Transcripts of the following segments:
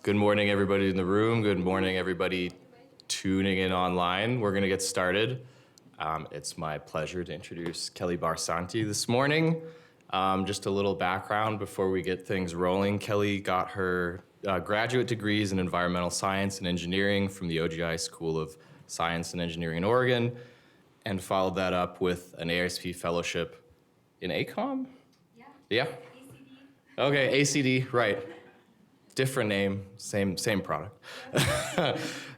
Good morning, everybody in the room. Good morning, everybody tuning in online. We're going to get started. It's my pleasure to introduce Kelley Barsanti this morning. Just a little background before we get things rolling. Kelley got her graduate degrees in environmental science and engineering from the OGI School of Science and Engineering in Oregon, and followed that up with an ASP fellowship in ACOM? Yeah? ACD. Okay, ACD, right. Different name, same product.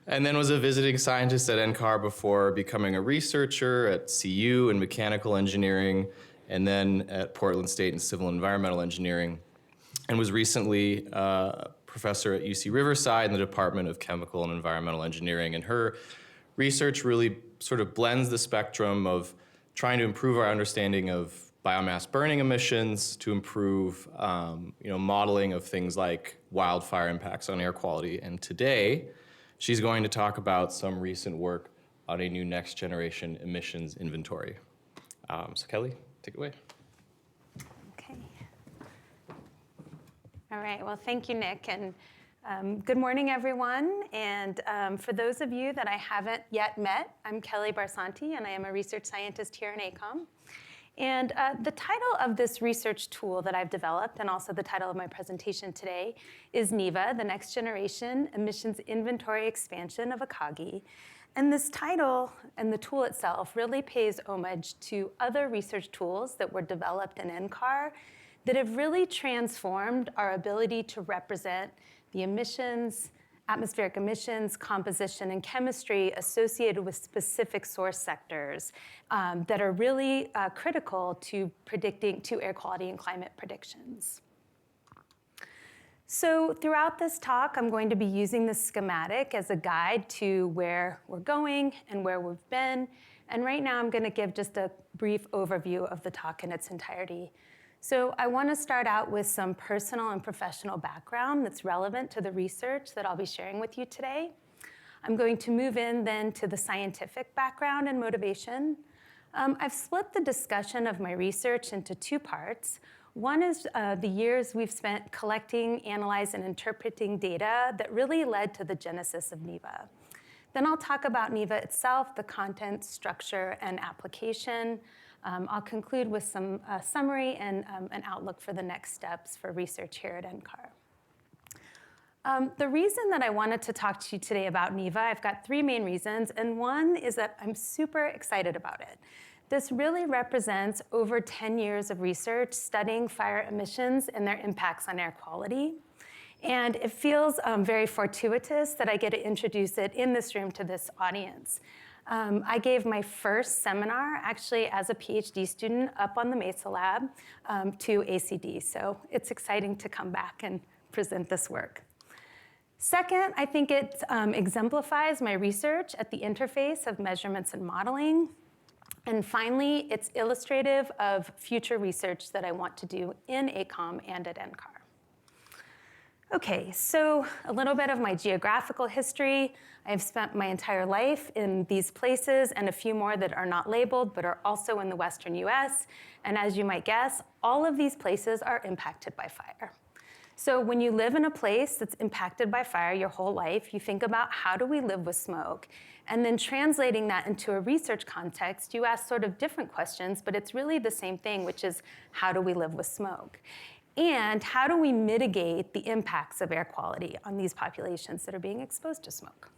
And then was a visiting scientist at NCAR before becoming a researcher at CU in mechanical engineering, and then at Portland State in civil and environmental engineering, and was recently a professor at UC Riverside in the Department of Chemical and Environmental Engineering. And her research really sort of blends the spectrum of trying to improve our understanding of biomass burning emissions, to improve modeling of things like wildfire impacts on air quality. And today, she's going to talk about some recent work on a new next generation emissions inventory. So Kelley, take it away. Okay. All right, well, thank you, Nick. And good morning, everyone. And for those of you that I haven't yet met, I'm Kelley Barsanti, and I am a research scientist here in ACOM. And the title of this research tool that I've developed, and also the title of my presentation today, is NEIVA, the Next Generation Emissions Inventory Expansion of Akagi. And this title and the tool itself really pays homage to other research tools that were developed in NCAR that have really transformed our ability to represent the emissions, atmospheric emissions, composition, and chemistry associated with specific source sectors that are really critical to air quality and climate predictions. So throughout this talk, I'm going to be using this schematic as a guide to where we're going and where we've been. And right now, I'm going to give just a brief overview of the talk in its entirety. So I want to start out with some personal and professional background that's relevant to the research that I'll be sharing with you today. I'm going to move in then to the scientific background and motivation. I've split the discussion of my research into two parts. One is the years we've spent collecting, analyzing, and interpreting data that really led to the genesis of NEIVA. Then I'll talk about NEIVA itself, the content, structure, and application. I'll conclude with some summary and an outlook for the next steps for research here at NCAR. The reason that I wanted to talk to you today about NEIVA, I've got three main reasons, and one is that I'm super excited about it. This really represents over 10 years of research studying fire emissions and their impacts on air quality. And it feels very fortuitous that I get to introduce it in this room to this audience. I gave my first seminar, actually as a PhD student, up on the Mesa Lab to ACD. So it's exciting to come back and present this work. Second, I think it exemplifies my research at the interface of measurements and modeling. And finally, it's illustrative of future research that I want to do in ACOM and at NCAR. Okay, so a little bit of my geographical history. I've spent my entire life in these places and a few more that are not labeled but are also in the Western US. And as you might guess, all of these places are impacted by fire. So when you live in a place that's impacted by fire your whole life, you think about how do we live with smoke? And then translating that into a research context, you ask sort of different questions, but it's really the same thing, which is how do we live with smoke? And how do we mitigate the impacts of air quality on these populations that are being exposed to smoke?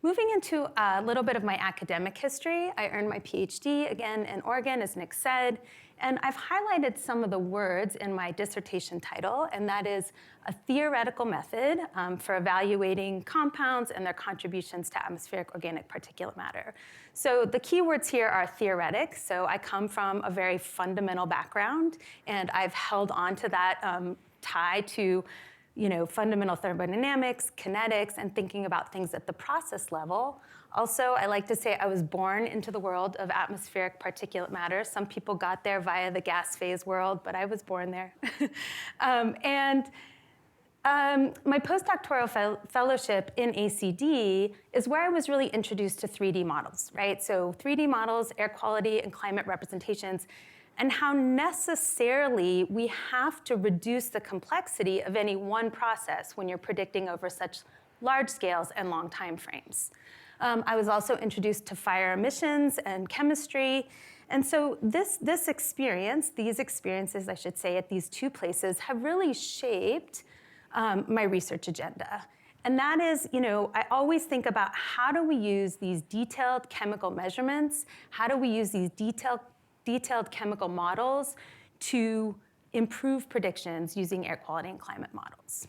Moving into a little bit of my academic history, I earned my PhD, again, in Oregon, as Nick said, and I've highlighted some of the words in my dissertation title, and that is a theoretical method for evaluating compounds and their contributions to atmospheric organic particulate matter. So the key words here are theoretic, so I come from a very fundamental background, and I've held on to that tie to fundamental thermodynamics, kinetics, and thinking about things at the process level. Also, I like to say I was born into the world of atmospheric particulate matter. Some people got there via the gas phase world, but I was born there. My postdoctoral fellowship in ACD is where I was really introduced to 3D models, right? So 3D models, air quality, and climate representations. and how necessarily we have to reduce the complexity of any one process when you're predicting over such large scales and long time frames. I was also introduced to fire emissions and chemistry. And so these experiences, I should say, at these two places have really shaped my research agenda. And that is, I always think about how do we use these detailed chemical measurements, how do we use these detailed chemical models to improve predictions using air quality and climate models.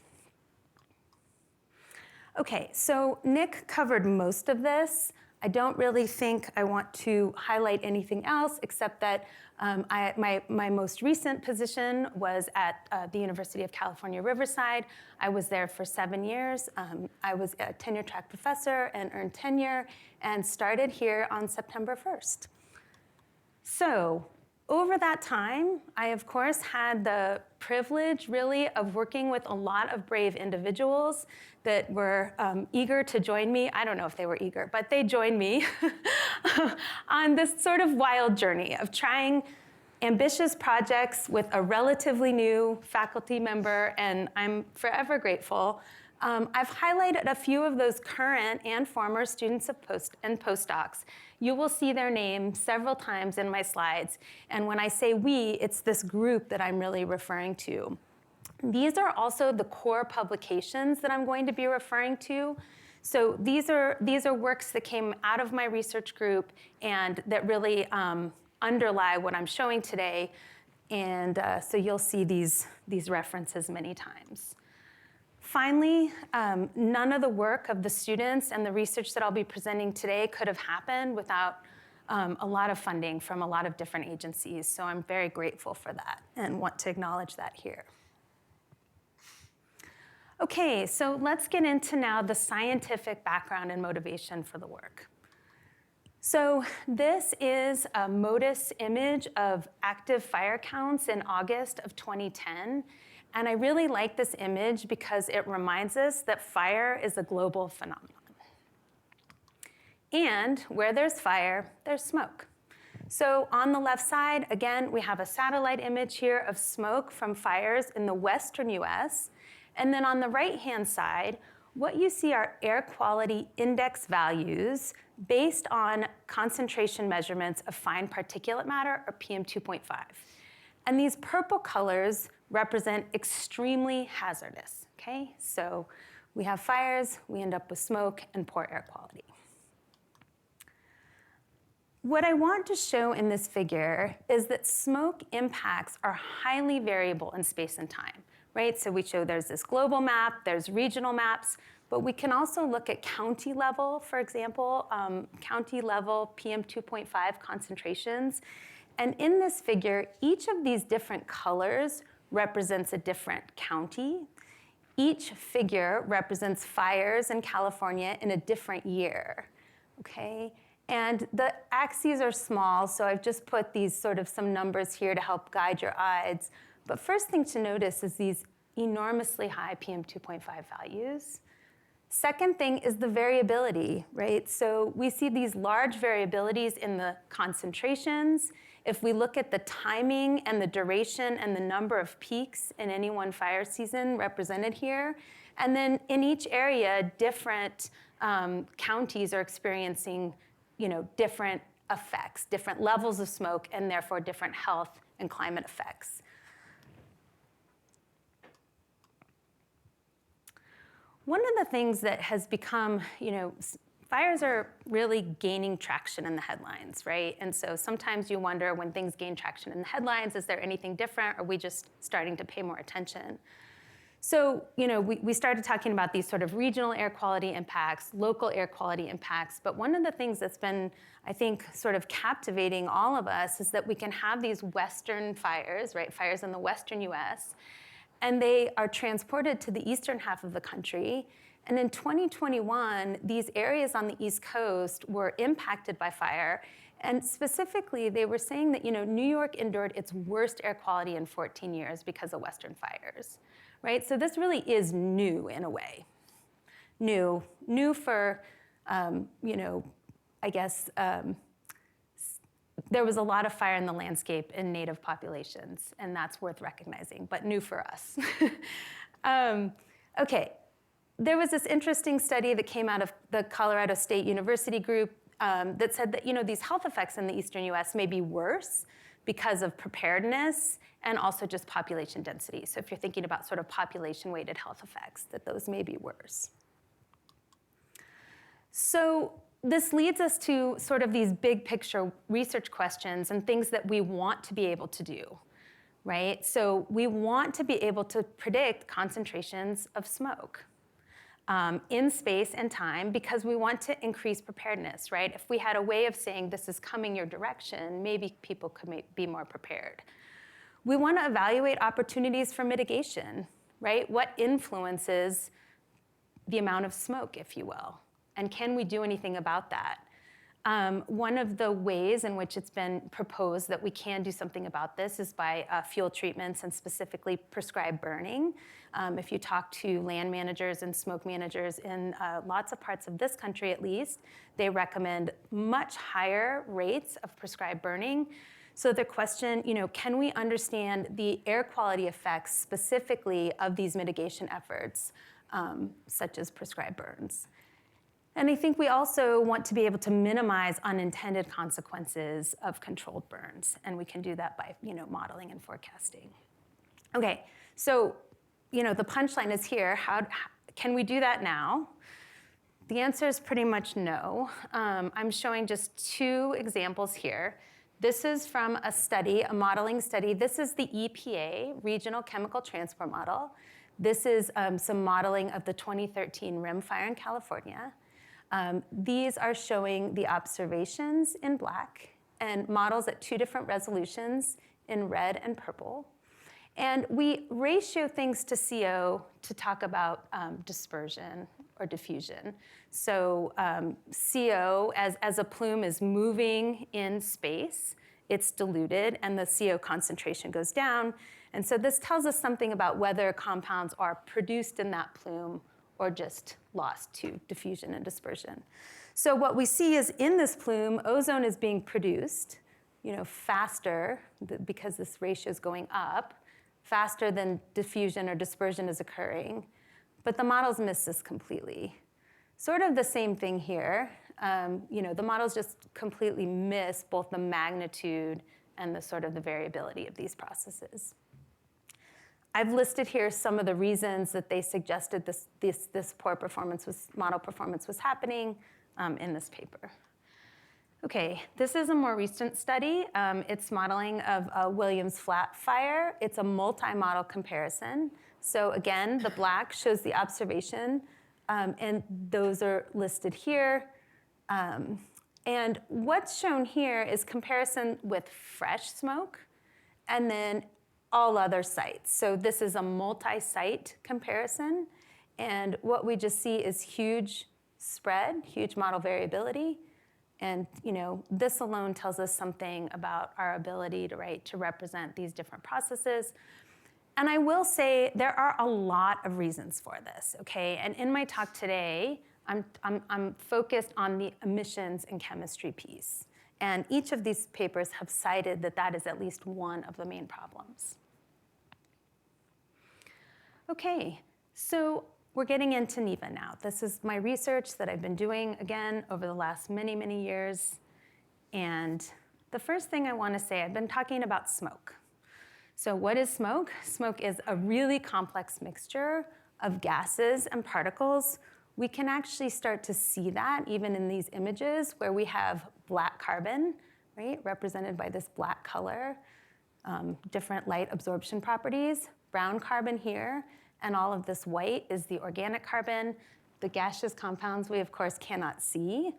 Okay, so Nick covered most of this. I don't really think I want to highlight anything else except that my most recent position was at the University of California, Riverside. I was there for 7 years. I was a tenure track professor and earned tenure and started here on September 1st. So over that time, I, of course, had the privilege, really, of working with a lot of brave individuals that were eager to join me. I don't know if they were eager, but they joined me on this sort of wild journey of trying ambitious projects with a relatively new faculty member, and I'm forever grateful. I've highlighted a few of those current and former students of postdocs. You will see their name several times in my slides. And when I say we, it's this group that I'm really referring to. These are also the core publications that I'm going to be referring to. So these are works that came out of my research group and that really underlie what I'm showing today. And so you'll see these references many times. Finally, none of the work of the students and the research that I'll be presenting today could have happened without a lot of funding from a lot of different agencies. So I'm very grateful for that and want to acknowledge that here. Okay, so let's get into now the scientific background and motivation for the work. So this is a MODIS image of active fire counts in August of 2010. And I really like this image because it reminds us that fire is a global phenomenon. And where there's fire, there's smoke. So on the left side, again, we have a satellite image here of smoke from fires in the western US. And then on the right-hand side, what you see are air quality index values based on concentration measurements of fine particulate matter, or PM2.5. And these purple colors represent extremely hazardous, okay? So we have fires, we end up with smoke and poor air quality. What I want to show in this figure is that smoke impacts are highly variable in space and time, right? So we show there's this global map, there's regional maps, but we can also look at county level, for example, county level PM2.5 concentrations. And in this figure, each of these different colors represents a different county. Each figure represents fires in California in a different year, okay? And the axes are small, so I've just put these sort of some numbers here to help guide your eyes. But first thing to notice is these enormously high PM2.5 values. Second thing is the variability, right? So we see these large variabilities in the concentrations. If we look at the timing and the duration and the number of peaks in any one fire season represented here, and then in each area, different counties are experiencing, different effects, different levels of smoke, and therefore different health and climate effects. One of the things that has become, fires are really gaining traction in the headlines, right? And so sometimes you wonder when things gain traction in the headlines, is there anything different? Are we just starting to pay more attention? So, we started talking about these sort of regional air quality impacts, local air quality impacts, but one of the things that's been, I think, sort of captivating all of us is that we can have these western fires, right? Fires in the western US, and they are transported to the eastern half of the country. And in 2021, these areas on the East Coast were impacted by fire. And specifically, they were saying that New York endured its worst air quality in 14 years because of western fires, right? So this really is new in a way. New for, there was a lot of fire in the landscape in native populations, and that's worth recognizing, but new for us. Okay, there was this interesting study that came out of the Colorado State University group that said that these health effects in the eastern US may be worse because of preparedness and also just population density. So if you're thinking about sort of population-weighted health effects, that those may be worse. So this leads us to sort of these big picture research questions and things that we want to be able to do, right? So we want to be able to predict concentrations of smoke in space and time because we want to increase preparedness, right? If we had a way of saying this is coming your direction, maybe people could be more prepared. We want to evaluate opportunities for mitigation, right? What influences the amount of smoke, if you will? And can we do anything about that? One of the ways in which it's been proposed that we can do something about this is by fuel treatments and specifically prescribed burning. If you talk to land managers and smoke managers in lots of parts of this country at least, they recommend much higher rates of prescribed burning. So the question, can we understand the air quality effects specifically of these mitigation efforts, such as prescribed burns? And I think we also want to be able to minimize unintended consequences of controlled burns, and we can do that by modeling and forecasting. Okay, so the punchline is here. How can we do that now? The answer is pretty much no. I'm showing just 2 examples here. This is from a study, a modeling study. This is the EPA Regional Chemical Transport Model. This is some modeling of the 2013 rim fire in California. These are showing the observations in black and models at 2 different resolutions in red and purple. And we ratio things to CO to talk about dispersion or diffusion. So CO, as a plume is moving in space, it's diluted and the CO concentration goes down. And so this tells us something about whether compounds are produced in that plume or just lost to diffusion and dispersion. So what we see is in this plume, ozone is being produced, faster, because this ratio is going up, faster than diffusion or dispersion is occurring. But the models miss this completely. Sort of the same thing here. The models just completely miss both the magnitude and the sort of the variability of these processes. I've listed here some of the reasons that they suggested this poor model performance was happening in this paper. Okay, this is a more recent study. It's modeling of a Williams Flat fire. It's a multi-model comparison. So again, the black shows the observation, and those are listed here. And what's shown here is comparison with fresh smoke, and then all other sites. So this is a multi-site comparison. And what we just see is huge spread, huge model variability. And this alone tells us something about our ability to represent these different processes. And I will say there are a lot of reasons for this, okay? And in my talk today, I'm focused on the emissions and chemistry piece. And each of these papers have cited that is at least one of the main problems. Okay, so we're getting into NEIVA now. This is my research that I've been doing, again, over the last many, many years. And the first thing I want to say, I've been talking about smoke. So what is smoke? Smoke is a really complex mixture of gases and particles. We can actually start to see that even in these images where we have black carbon, right, represented by this black color, different light absorption properties, brown carbon here, and all of this white is the organic carbon. The gaseous compounds we, of course, cannot see.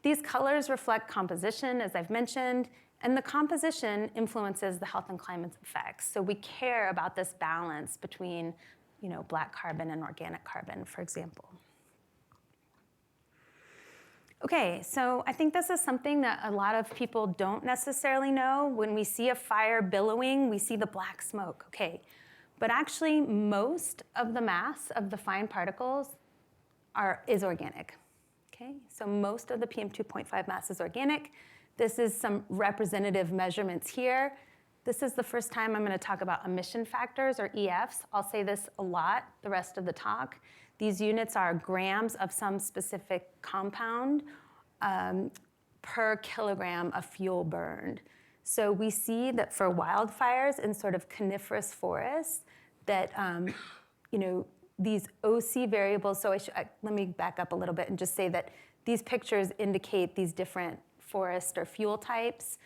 These colors reflect composition, as I've mentioned, and the composition influences the health and climate effects. So we care about this balance between black carbon and organic carbon, for example. Okay, so I think this is something that a lot of people don't necessarily know. When we see a fire billowing, we see the black smoke, okay. But actually, most of the mass of the fine particles is organic, okay? So most of the PM2.5 mass is organic. This is some representative measurements here. This is the first time I'm going to talk about emission factors, or EFs. I'll say this a lot the rest of the talk. These units are grams of some specific compound per kilogram of fuel burned. So we see that for wildfires in sort of coniferous forests, that these OC variables, so let me back up a little bit and just say that these pictures indicate these different forest or fuel types.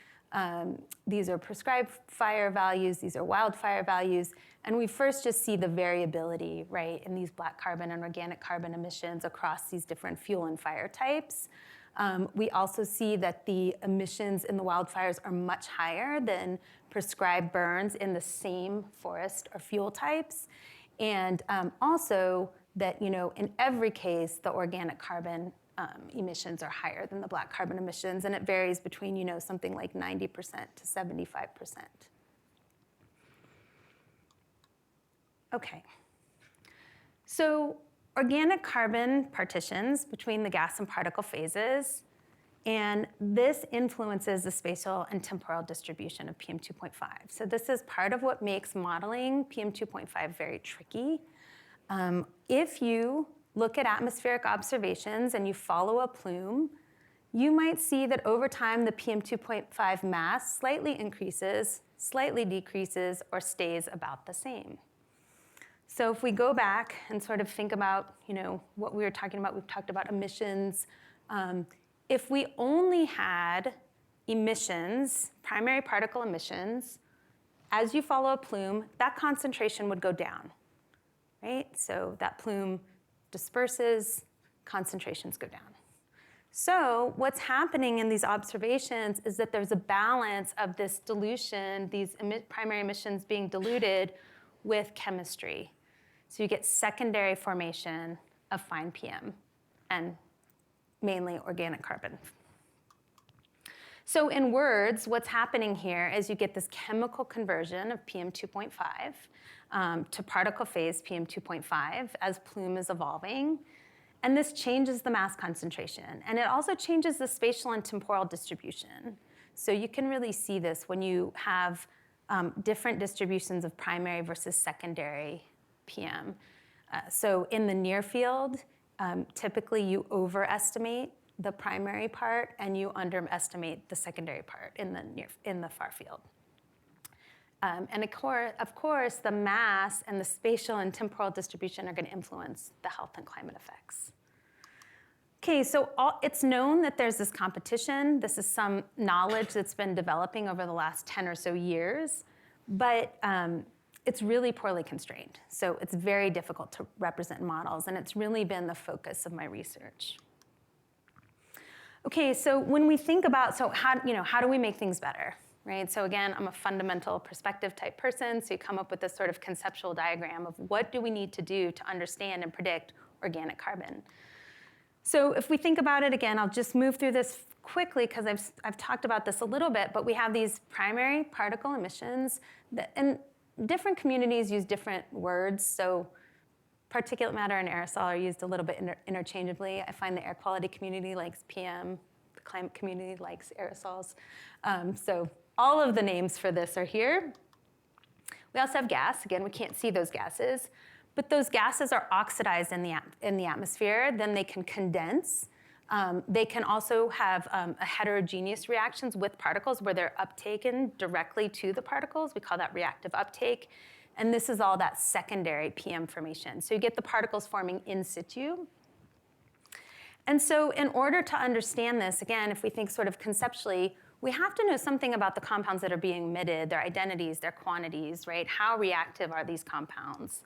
These are prescribed fire values, these are wildfire values, and we first just see the variability, right, in these black carbon and organic carbon emissions across these different fuel and fire types. We also see that the emissions in the wildfires are much higher than prescribed burns in the same forest or fuel types. And also that, in every case, the organic carbon emissions are higher than the black carbon emissions, and it varies between, something like 90% to 75%. Okay. So organic carbon partitions between the gas and particle phases, and this influences the spatial and temporal distribution of PM2.5. So this is part of what makes modeling PM2.5 very tricky. If you look at atmospheric observations and you follow a plume, you might see that over time the PM2.5 mass slightly increases, slightly decreases, or stays about the same. So if we go back and sort of think about, what we were talking about, we've talked about emissions. If we only had emissions, primary particle emissions, as you follow a plume, that concentration would go down, right? So that plume disperses, concentrations go down. So what's happening in these observations is that there's a balance of this dilution, these primary emissions being diluted with chemistry. So you get secondary formation of fine PM and mainly organic carbon. So in words, what's happening here is you get this chemical conversion of PM2.5 to particle phase PM2.5 as plume is evolving. And this changes the mass concentration. And it also changes the spatial and temporal distribution. So you can really see this when you have different distributions of primary versus secondary PM. So in the near field, typically you overestimate the primary part and you underestimate the secondary part in the far field. And of course, the mass and the spatial and temporal distribution are going to influence the health and climate effects. Okay, so it's known that there's this competition. This is some knowledge that's been developing over the last 10 or so years, but it's really poorly constrained. So it's very difficult to represent models, and it's really been the focus of my research. Okay, so when we think about, how do we make things better, right? So again, I'm a fundamental perspective type person, so you come up with this sort of conceptual diagram of what do we need to do to understand and predict organic carbon. So if we think about it again, I'll just move through this quickly because I've talked about this a little bit, but we have these primary particle emissions, and different communities use different words. So particulate matter and aerosol are used a little bit interchangeably. I find the air quality community likes PM, the climate community likes aerosols. So all of the names for this are here. We also have gas. Again, we can't see those gases. But those gases are oxidized in the atmosphere. Then they can condense. They can also have heterogeneous reactions with particles where they're uptaken directly to the particles. We call that reactive uptake. And this is all that secondary PM formation. So you get the particles forming in situ. And so in order to understand this, again, if we think sort of conceptually, we have to know something about the compounds that are being emitted, their identities, their quantities, right? How reactive are these compounds?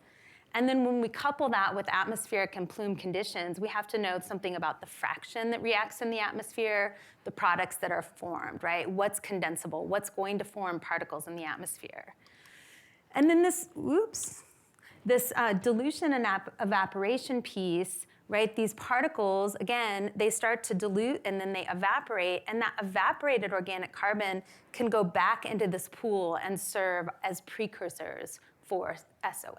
And then when we couple that with atmospheric and plume conditions, we have to know something about the fraction that reacts in the atmosphere, the products that are formed, right? What's condensable? What's going to form particles in the atmosphere? And then this dilution and evaporation piece, right? These particles, again, they start to dilute and then they evaporate, and that evaporated organic carbon can go back into this pool and serve as precursors for SOA.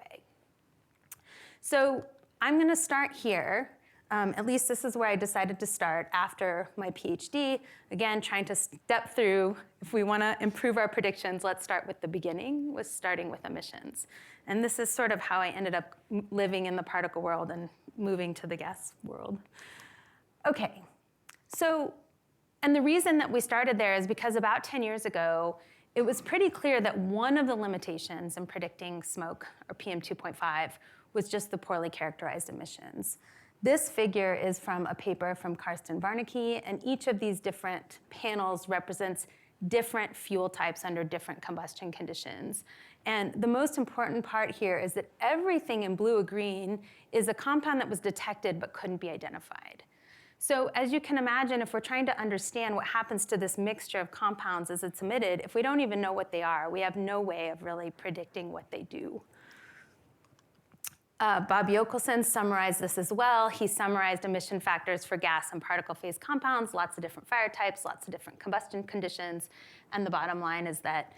So I'm going to start here at least this is where I decided to start after my PhD. Again, trying to step through, if we want to improve our predictions, let's start with the beginning, with starting with emissions. And this is sort of how I ended up living in the particle world and moving to the gas world. Okay, so, and the reason that we started there is because about 10 years ago, it was pretty clear that one of the limitations in predicting smoke, or PM2.5, was just the poorly characterized emissions. This figure is from a paper from Karsten Warnecke, and each of these different panels represents different fuel types under different combustion conditions. And the most important part here is that everything in blue or green is a compound that was detected but couldn't be identified. So as you can imagine, if we're trying to understand what happens to this mixture of compounds as it's emitted, if we don't even know what they are, we have no way of really predicting what they do. Bob Yochelson summarized this as well. He summarized emission factors for gas and particle phase compounds, lots of different fire types, lots of different combustion conditions. And the bottom line is that,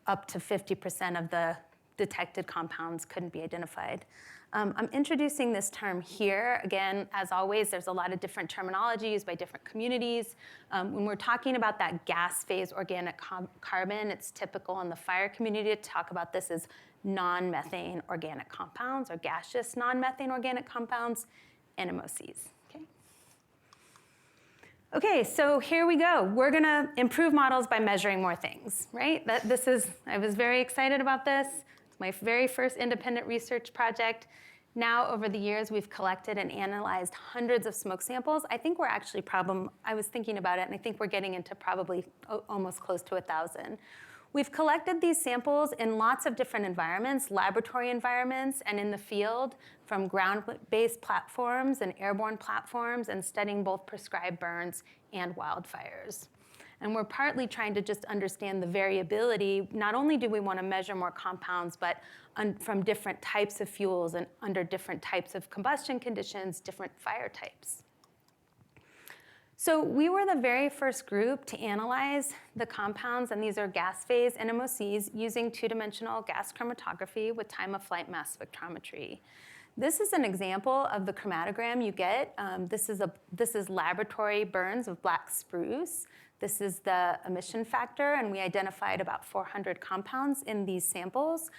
up to 50% of the detected compounds couldn't be identified. I'm introducing this term here. Again, as always, there's a lot of different terminology used by different communities. When we're talking about that gas phase organic carbon, it's typical in the fire community to talk about this as non-methane organic compounds or gaseous non-methane organic compounds, NMOCs. Okay, so here we go. We're gonna improve models by measuring more things, right? I was very excited about this. It's my very first independent research project. Now, over the years, we've collected and analyzed hundreds of smoke samples. I think we're actually I was thinking about it, and I think we're getting into probably almost close to 1,000. We've collected these samples in lots of different environments, laboratory environments, and in the field, from ground-based platforms and airborne platforms, and studying both prescribed burns and wildfires. And we're partly trying to just understand the variability. Not only do we want to measure more compounds, but from different types of fuels and under different types of combustion conditions, different fire types. So we were the very first group to analyze the compounds, and these are gas phase NMOCs, using two-dimensional gas chromatography with time-of-flight mass spectrometry. This is an example of the chromatogram you get. This is laboratory burns of black spruce. This is the emission factor, and we identified about 400 compounds in these samples.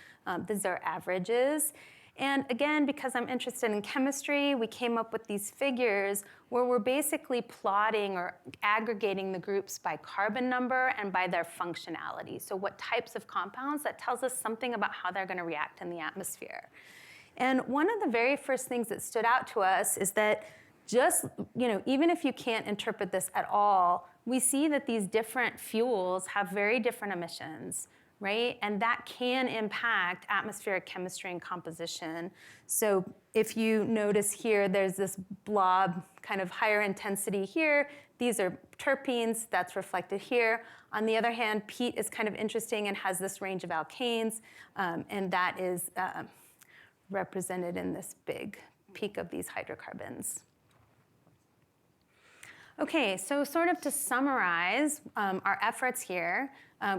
These are averages. And again, because I'm interested in chemistry, we came up with these figures where we're basically plotting or aggregating the groups by carbon number and by their functionality. So what types of compounds, that tells us something about how they're going to react in the atmosphere. And one of the very first things that stood out to us is that even if you can't interpret this at all, we see that these different fuels have very different emissions, right? And that can impact atmospheric chemistry and composition. So if you notice here, there's this blob, kind of higher intensity here. These are terpenes, that's reflected here. On the other hand, peat is kind of interesting and has this range of alkanes, and that is represented in this big peak of these hydrocarbons. Okay, so sort of to summarize our efforts here,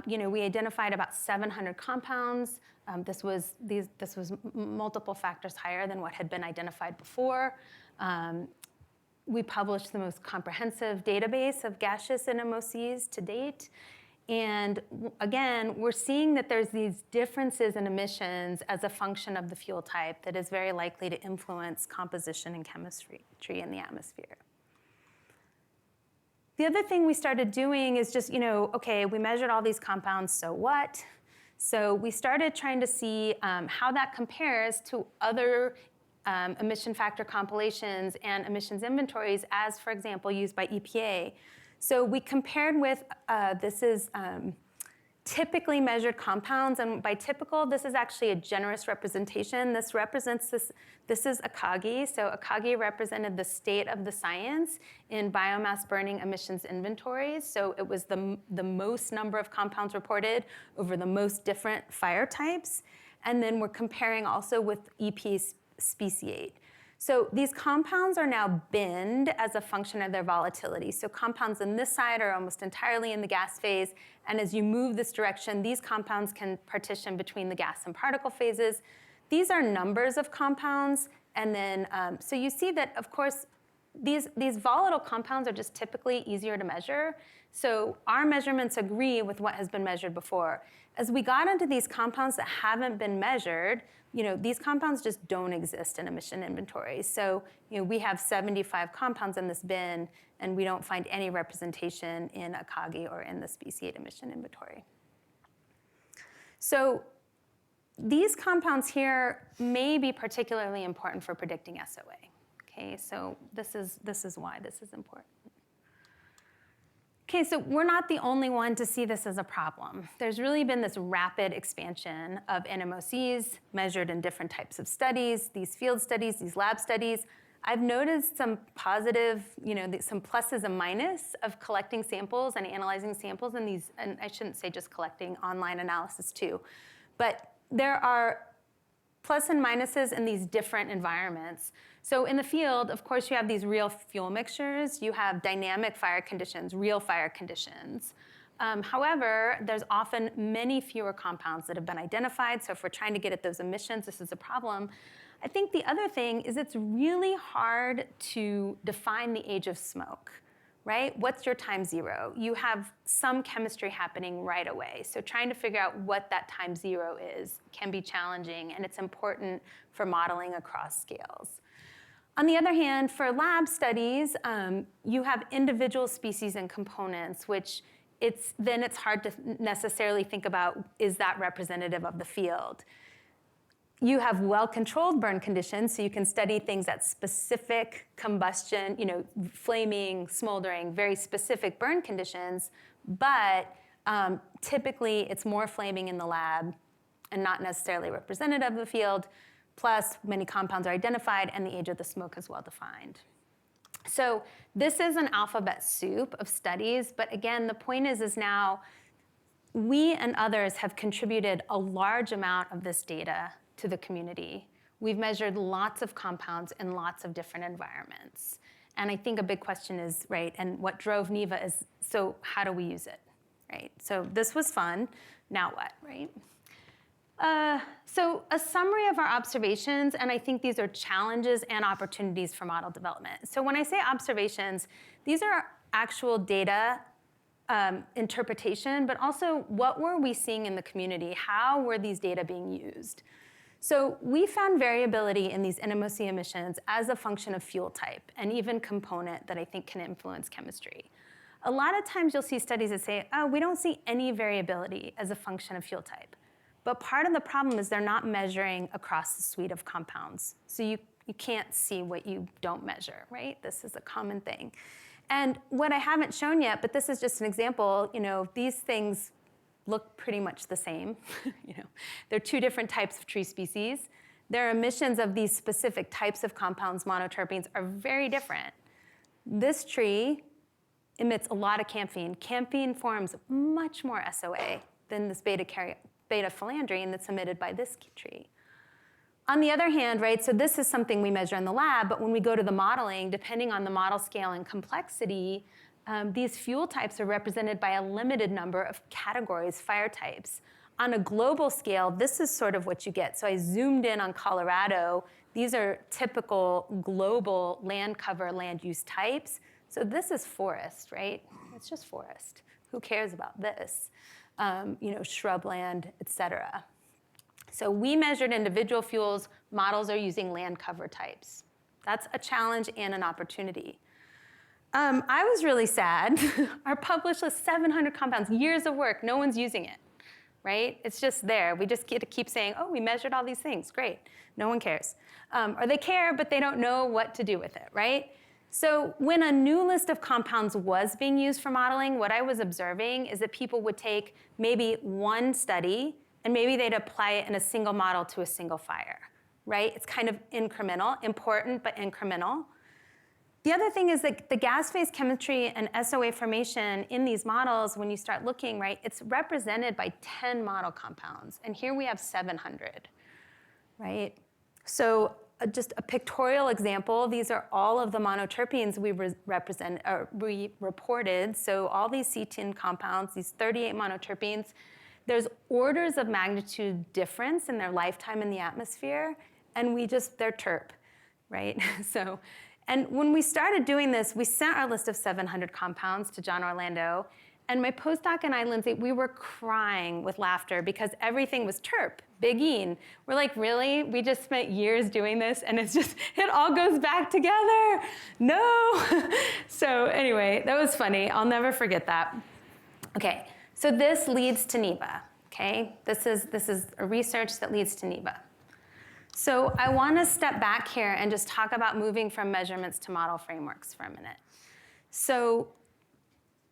we identified about 700 compounds. This was multiple factors higher than what had been identified before. We published the most comprehensive database of gaseous NMOCs to date. And again, we're seeing that there's these differences in emissions as a function of the fuel type that is very likely to influence composition and chemistry in the atmosphere. The other thing we started doing is just, okay, we measured all these compounds, so what? So we started trying to see how that compares to other emission factor compilations and emissions inventories as, for example, used by EPA. So we compared with, this is typically measured compounds, and by typical, this is actually a generous representation. This represents this is Akagi. So Akagi represented the state of the science in biomass burning emissions inventories. So it was the most number of compounds reported over the most different fire types. And then we're comparing also with EP speciate. So these compounds are now binned as a function of their volatility. So compounds on this side are almost entirely in the gas phase, and as you move this direction, these compounds can partition between the gas and particle phases. These are numbers of compounds. And then, so you see that, of course, these volatile compounds are just typically easier to measure. So our measurements agree with what has been measured before. As we got into these compounds that haven't been measured, these compounds just don't exist in emission inventories. So we have 75 compounds in this bin, and we don't find any representation in Akagi or in the speciate emission inventory. So these compounds here may be particularly important for predicting SOA. Okay, so this is why this is important. Okay, so we're not the only one to see this as a problem. There's really been this rapid expansion of NMOCs measured in different types of studies, these field studies, these lab studies. I've noticed some positive, some pluses and minuses of collecting samples and analyzing samples in these, and I shouldn't say just collecting, online analysis too. But there are plus and minuses in these different environments. So in the field, of course, you have these real fuel mixtures. You have dynamic fire conditions, real fire conditions. However, there's often many fewer compounds that have been identified. So if we're trying to get at those emissions, this is a problem. I think the other thing is it's really hard to define the age of smoke, right? What's your time zero? You have some chemistry happening right away. So trying to figure out what that time zero is can be challenging, and it's important for modeling across scales. On the other hand, for lab studies, you have individual species and components, which it's hard to necessarily think about, is that representative of the field? You have well-controlled burn conditions, so you can study things at specific combustion, flaming, smoldering, very specific burn conditions, but typically it's more flaming in the lab and not necessarily representative of the field. Plus, many compounds are identified, and the age of the smoke is well defined. So this is an alphabet soup of studies, but again, the point is now we and others have contributed a large amount of this data to the community. We've measured lots of compounds in lots of different environments. And I think a big question is, right, and what drove NEIVA is, so how do we use it, right? So this was fun, now what, right? So a summary of our observations, and I think these are challenges and opportunities for model development. So when I say observations, these are actual data interpretation, but also what were we seeing in the community? How were these data being used? So we found variability in these NMOC emissions as a function of fuel type and even component that I think can influence chemistry. A lot of times you'll see studies that say, oh, we don't see any variability as a function of fuel type. But part of the problem is they're not measuring across the suite of compounds. So you can't see what you don't measure, right? This is a common thing. And what I haven't shown yet, but this is just an example, these things look pretty much the same. They're two different types of tree species. Their emissions of these specific types of compounds, monoterpenes, are very different. This tree emits a lot of camphene. Camphene forms much more SOA than this beta philandrine that's emitted by this tree. On the other hand, right, so this is something we measure in the lab, but when we go to the modeling, depending on the model scale and complexity, these fuel types are represented by a limited number of categories, fire types. On a global scale, this is sort of what you get. So I zoomed in on Colorado. These are typical global land cover, land use types. So this is forest, right? It's just forest. Who cares about this? Shrubland, et cetera. So we measured individual fuels. Models are using land cover types. That's a challenge and an opportunity. I was really sad. Our published list, 700 compounds, years of work, no one's using it, right? It's just there. We just get to keep saying, oh, we measured all these things, great. No one cares. Or they care, but they don't know what to do with it, right? So when a new list of compounds was being used for modeling, what I was observing is that people would take maybe one study, and maybe they'd apply it in a single model to a single fire, right? It's kind of incremental, important, but incremental. The other thing is that the gas phase chemistry and SOA formation in these models, when you start looking, right, it's represented by 10 model compounds. And here we have 700, right? So just a pictorial example, these are all of the monoterpenes we reported. So all these C10 compounds, these 38 monoterpenes, there's orders of magnitude difference in their lifetime in the atmosphere, and they're terp. right? And when we started doing this, we sent our list of 700 compounds to John Orlando, and my postdoc and I, Lindsay, we were crying with laughter because everything was terp, big ene. We're like, really? We just spent years doing this, and it all goes back together. No. So anyway, that was funny. I'll never forget that. Okay, so this leads to NEIVA, okay? This is a research that leads to NEIVA. So I want to step back here and just talk about moving from measurements to model frameworks for a minute. So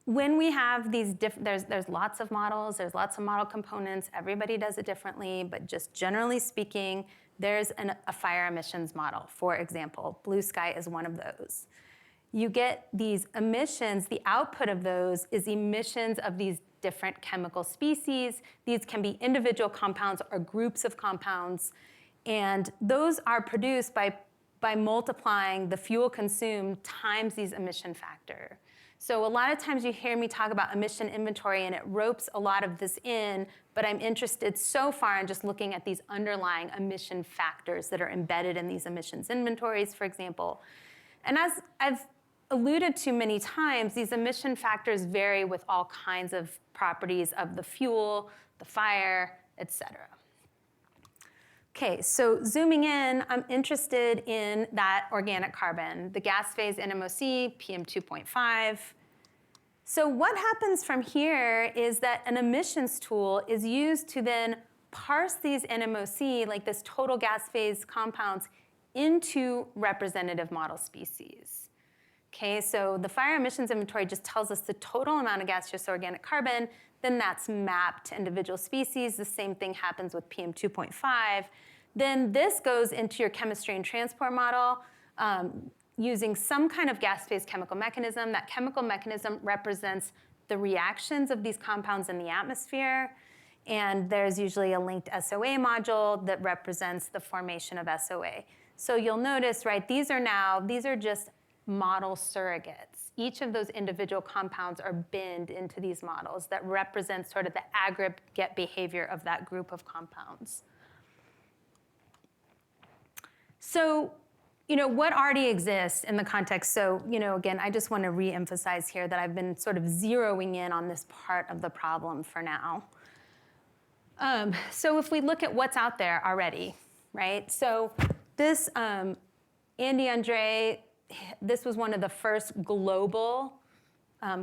when we have these there's lots of models, there's lots of model components, everybody does it differently, but just generally speaking, there's a fire emissions model, for example. Blue sky is one of those. You get these emissions, the output of those is emissions of these different chemical species. These can be individual compounds or groups of compounds. And those are produced by multiplying the fuel consumed times these emission factor. So a lot of times you hear me talk about emission inventory and it ropes a lot of this in, but I'm interested so far in just looking at these underlying emission factors that are embedded in these emissions inventories, for example. And as I've alluded to many times, these emission factors vary with all kinds of properties of the fuel, the fire, et cetera. Okay, so zooming in, I'm interested in that organic carbon, the gas phase NMOC, PM2.5. So what happens from here is that an emissions tool is used to then parse these NMOC, like this total gas phase compounds, into representative model species. Okay, so the fire emissions inventory just tells us the total amount of gaseous organic carbon, then that's mapped to individual species. The same thing happens with PM2.5. Then this goes into your chemistry and transport model using some kind of gas phase chemical mechanism. That chemical mechanism represents the reactions of these compounds in the atmosphere. And there's usually a linked SOA module that represents the formation of SOA. So you'll notice, right, these are just model surrogates. Each of those individual compounds are binned into these models that represent sort of the aggregate behavior of that group of compounds. So, what already exists in the context? So, again, I just want to re-emphasize here that I've been sort of zeroing in on this part of the problem for now. So if we look at what's out there already, right? So this, Andreae, this was one of the first global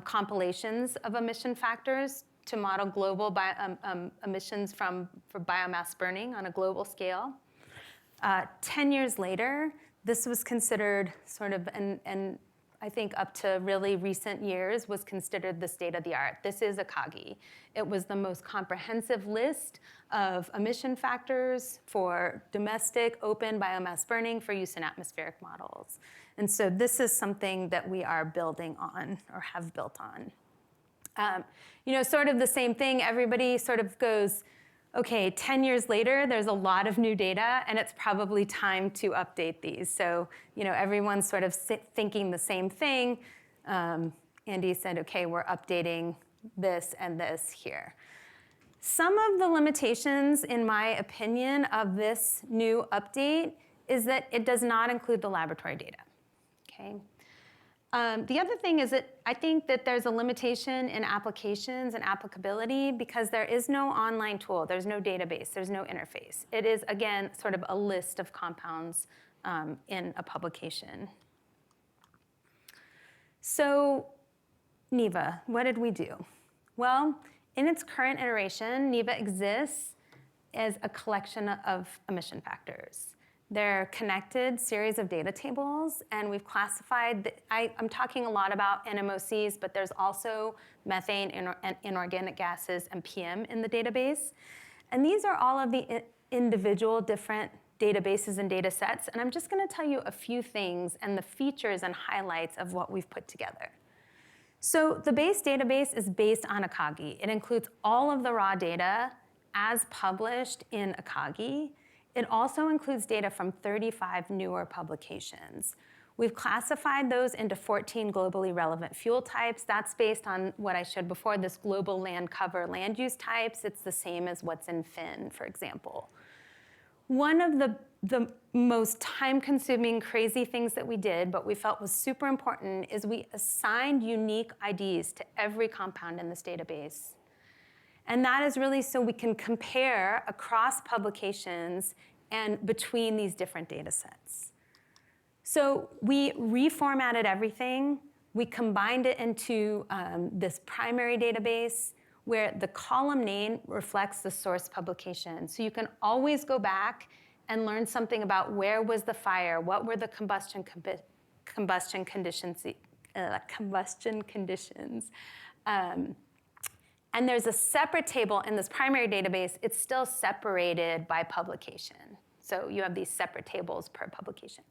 compilations of emission factors to model global emissions for biomass burning on a global scale. 10 years later, this was considered sort of, and I think up to really recent years, was considered the state of the art. This is Akagi. It was the most comprehensive list of emission factors for domestic open biomass burning for use in atmospheric models. And so this is something that we are building on or have built on. Sort of the same thing, everybody sort of goes, okay, 10 years later, there's a lot of new data, and it's probably time to update these. So, everyone's sort of thinking the same thing. Andy said, okay, we're updating this and this here. Some of the limitations, in my opinion, of this new update is that it does not include the laboratory data, okay? The other thing is that I think that there's a limitation in applications and applicability because there is no online tool, there's no database, there's no interface. It is, again, sort of a list of compounds in a publication. So NEIVA, what did we do? Well, in its current iteration, NEIVA exists as a collection of emission factors. They're connected series of data tables, and we've classified, I'm talking a lot about NMOCs, but there's also methane, inorganic gases, and PM in the database. And these are all of the individual different databases and data sets, and I'm just gonna tell you a few things and the features and highlights of what we've put together. So the base database is based on Akagi. It includes all of the raw data as published in Akagi. It also includes data from 35 newer publications. We've classified those into 14 globally relevant fuel types. That's based on what I showed before, this global land cover land use types. It's the same as what's in FIN, for example. One of the most time-consuming, crazy things that we did, but we felt was super important, is we assigned unique IDs to every compound in this database. And that is really so we can compare across publications and between these different data sets. So we reformatted everything. We combined it into this primary database where the column name reflects the source publication. So you can always go back and learn something about where was the fire, what were the combustion conditions. And there's a separate table in this primary database. It's still separated by publication. So you have these separate tables per publication.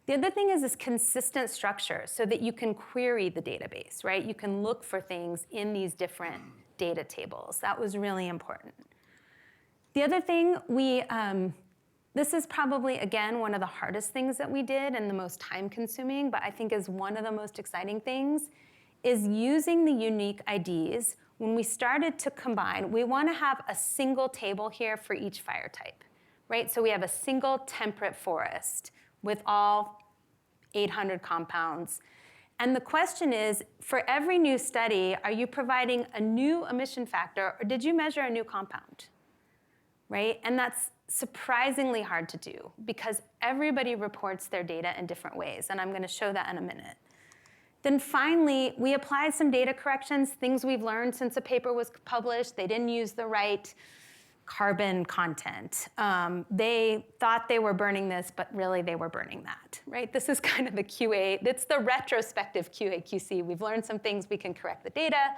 The other thing is this consistent structure so that you can query the database, right? You can look for things in these different data tables. That was really important. The other thing this is probably, again, one of the hardest things that we did and the most time-consuming, but I think is one of the most exciting things, is using the unique IDs. When we started to combine, we want to have a single table here for each fire type, right? So we have a single temperate forest with all 800 compounds. And the question is, for every new study, are you providing a new emission factor, or did you measure a new compound, right? And that's surprisingly hard to do because everybody reports their data in different ways, and I'm going to show that in a minute. Then finally, we applied some data corrections, things we've learned since a paper was published. They didn't use the right carbon content. They thought they were burning this, but really they were burning that, right? This is kind of the QA. It's the retrospective QA/QC. We've learned some things, we can correct the data.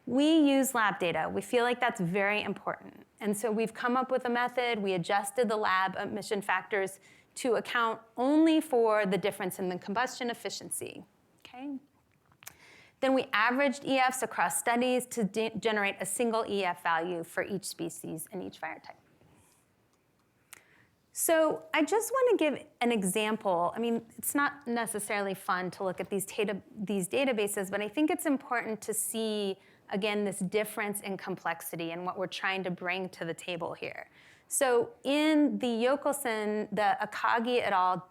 We use lab data. We feel like that's very important. And so we've come up with a method. We adjusted the lab emission factors to account only for the difference in the combustion efficiency, okay? Then we averaged EFs across studies to generate a single EF value for each species and each fire type. So I just want to give an example. I mean, it's not necessarily fun to look at these databases, but I think it's important to see, again, this difference in complexity and what we're trying to bring to the table here. So in the Yokelson, the Akagi et al.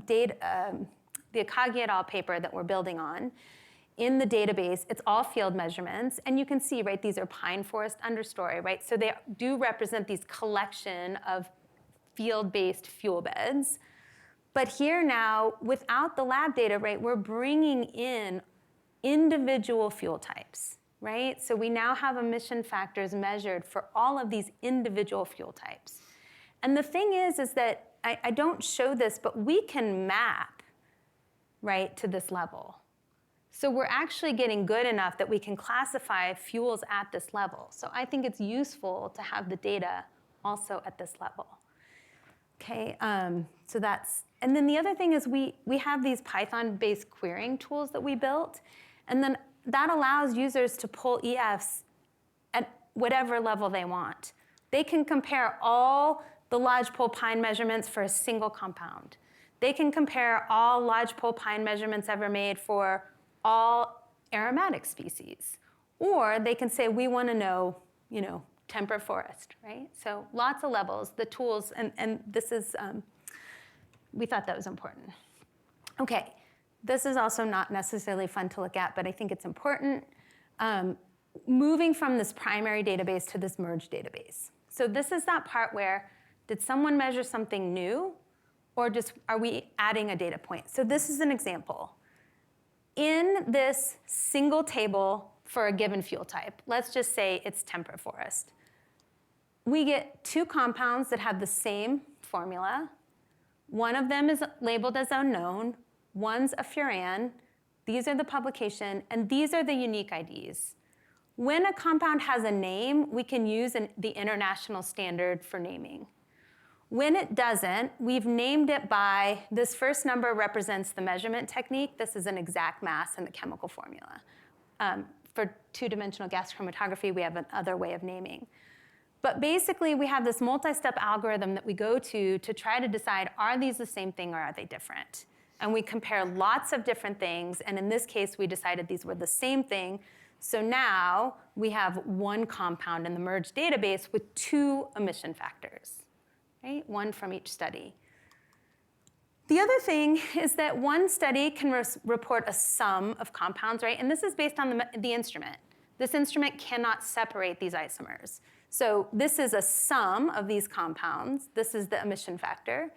The Akagi et al. Paper that we're building on, in the database, it's all field measurements, and you can see, right, these are pine forest understory, right? So they do represent these collection of field-based fuel beds. But here now, without the lab data, right, we're bringing in individual fuel types, right? So we now have emission factors measured for all of these individual fuel types. And the thing is that I don't show this, but we can map, right, to this level. So we're actually getting good enough that we can classify fuels at this level. So I think it's useful to have the data also at this level. Okay, so that's, and then the other thing is we have these Python-based querying tools that we built, and then that allows users to pull EFs at whatever level they want. They can compare all the lodgepole pine measurements for a single compound. They can compare all lodgepole pine measurements ever made for all aromatic species. Or they can say, we want to know, temperate forest, right? So lots of levels, the tools, and this is, we thought that was important. Okay, this is also not necessarily fun to look at, but I think it's important. Moving from this primary database to this merged database. So this is that part where, did someone measure something new, or just are we adding a data point? So this is an example. In this single table for a given fuel type, let's just say it's temperate forest, we get two compounds that have the same formula. One of them is labeled as unknown, one's a furan, these are the publication, and these are the unique IDs. When a compound has a name, we can use the international standard for naming. When it doesn't, we've named it by, this first number represents the measurement technique. This is an exact mass in the chemical formula. For two-dimensional gas chromatography, we have another way of naming. But basically, we have this multi-step algorithm that we go to try to decide, are these the same thing or are they different? And we compare lots of different things, and in this case, we decided these were the same thing. So now we have one compound in the merged database with two emission factors. right? One from each study. The other thing is that one study can report a sum of compounds, right? And this is based on the instrument. This instrument cannot separate these isomers. So this is a sum of these compounds. This is the emission factor.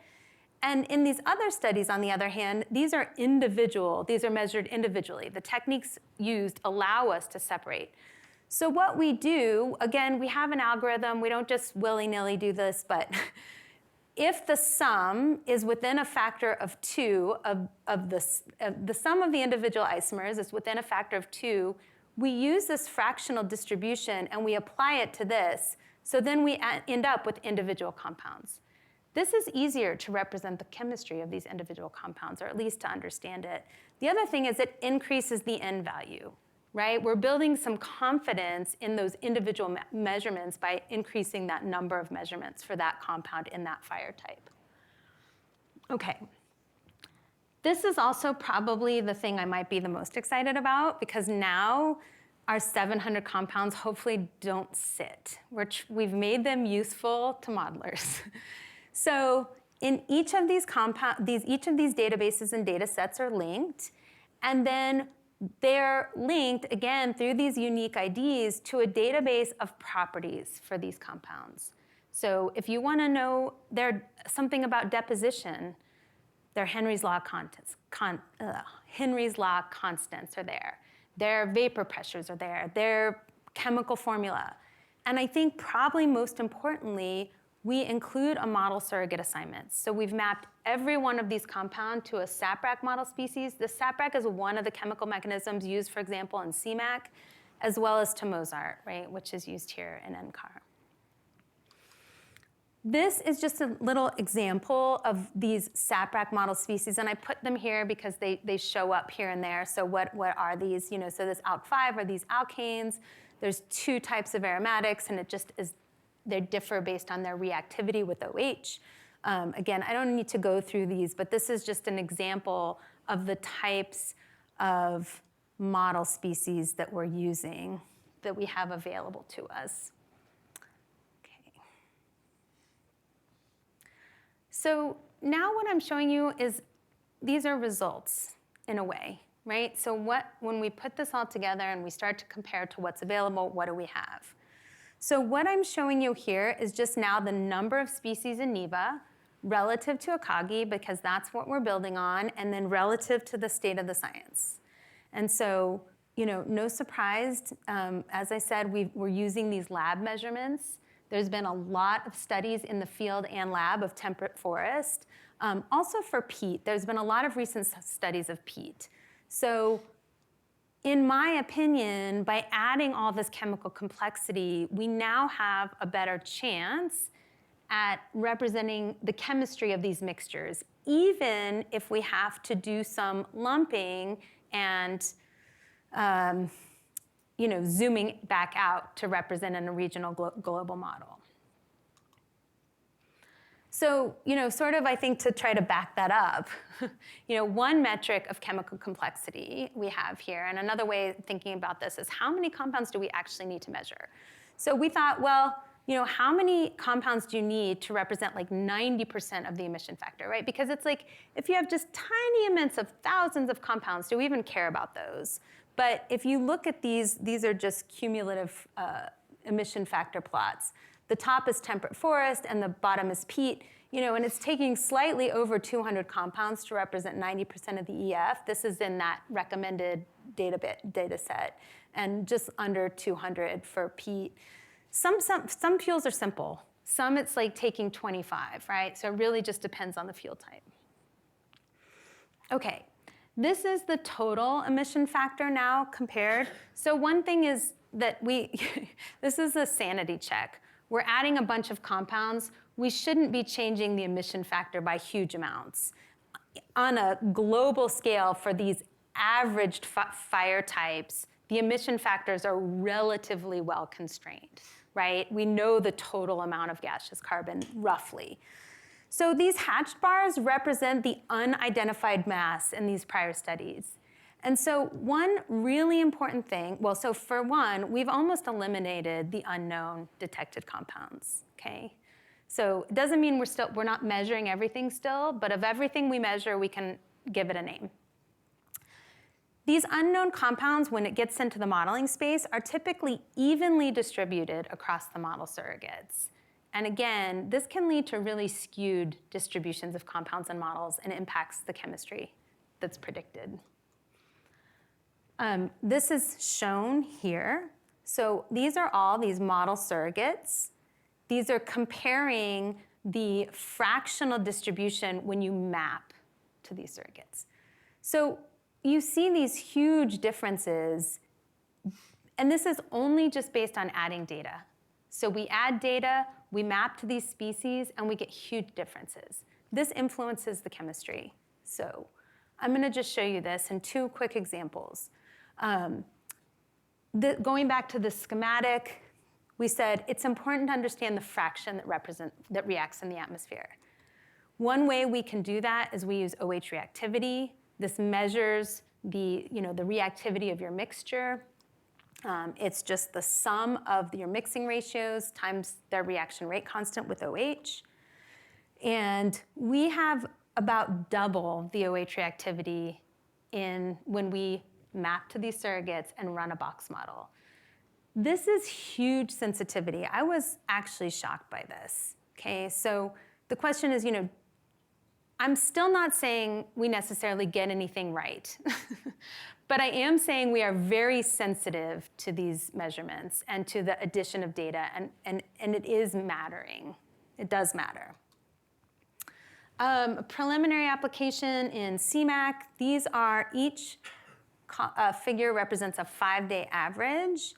And in these other studies, on the other hand, these are individual. These are measured individually. The techniques used allow us to separate. So what we do, again, we have an algorithm. We don't just willy-nilly do this, but if the sum is within a factor of 2 of the sum of the individual isomers is within a factor of 2, we use this fractional distribution and we apply it to this. So then we end up with individual compounds. This is easier to represent the chemistry of these individual compounds, or at least to understand it. The other thing is it increases the N value, right? We're building some confidence in those individual measurements by increasing that number of measurements for that compound in that fire type. Okay. This is also probably the thing I might be the most excited about, because now our 700 compounds hopefully don't sit. We've made them useful to modelers. So in each of these databases and data sets are linked, and then they're linked, again, through these unique IDs to a database of properties for these compounds. So if you want to know something about deposition, their Henry's Law constants are there. Their vapor pressures are there. Their chemical formula. And I think probably most importantly, we include a model surrogate assignment. So we've mapped every one of these compounds to a SAPRC model species. The SAPRC is one of the chemical mechanisms used, for example, in CMAQ, as well as to MOZART, right, which is used here in NCAR. This is just a little example of these SAPRC model species, and I put them here because they show up here and there. So what are these? So this ALK5 are these alkanes. There's 2 types of aromatics, and it just is. They differ based on their reactivity with OH. Again, I don't need to go through these, but this is just an example of the types of model species that we're using, that we have available to us. Okay. So now what I'm showing you is these are results in a way, right? So when we put this all together and we start to compare to what's available, what do we have? So what I'm showing you here is just now the number of species in NEIVA relative to Akagi, because that's what we're building on, and then relative to the state of the science. And so, no surprise, as I said, we're using these lab measurements. There's been a lot of studies in the field and lab of temperate forest. Also for peat, there's been a lot of recent studies of peat. So in my opinion, by adding all this chemical complexity, we now have a better chance at representing the chemistry of these mixtures, even if we have to do some lumping and zooming back out to represent in a regional global model. So, sort of, I think, to try to back that up, one metric of chemical complexity we have here, and another way of thinking about this is how many compounds do we actually need to measure? So we thought, well, how many compounds do you need to represent like 90% of the emission factor, right? Because it's like, if you have just tiny amounts of thousands of compounds, do we even care about those? But if you look at these are just cumulative emission factor plots. The top is temperate forest, and the bottom is peat. And it's taking slightly over 200 compounds to represent 90% of the EF. This is in that recommended data set, and just under 200 for peat. Some fuels are simple. Some it's like taking 25, right? So it really just depends on the fuel type. Okay, this is the total emission factor now compared. So one thing is that this is a sanity check. We're adding a bunch of compounds. We shouldn't be changing the emission factor by huge amounts. On a global scale for these averaged fire types, the emission factors are relatively well constrained, right? We know the total amount of gaseous carbon, roughly. So these hatched bars represent the unidentified mass in these prior studies. And so one really important thing, so for one, we've almost eliminated the unknown detected compounds, okay? So it doesn't mean we're not measuring everything still, but of everything we measure, we can give it a name. These unknown compounds, when it gets into the modeling space, are typically evenly distributed across the model surrogates. And again, this can lead to really skewed distributions of compounds and models and impacts the chemistry that's predicted. This is shown here. So these are all these model surrogates. These are comparing the fractional distribution when you map to these surrogates. So you see these huge differences, and this is only just based on adding data. So we add data, we map to these species, and we get huge differences. This influences the chemistry. So I'm going to just show you this in two quick examples. Going back to the schematic, we said it's important to understand the fraction that reacts in the atmosphere. One way we can do that is we use OH reactivity. This measures the reactivity of your mixture. It's just the sum of your mixing ratios times their reaction rate constant with OH. And we have about double the OH reactivity when we map to these surrogates and run a box model. This is huge sensitivity. I was actually shocked by this. Okay, so the question is, I'm still not saying we necessarily get anything right, but I am saying we are very sensitive to these measurements and to the addition of data, and it is mattering. It does matter. A preliminary application in CMAQ. These are each figure represents a 5-day average.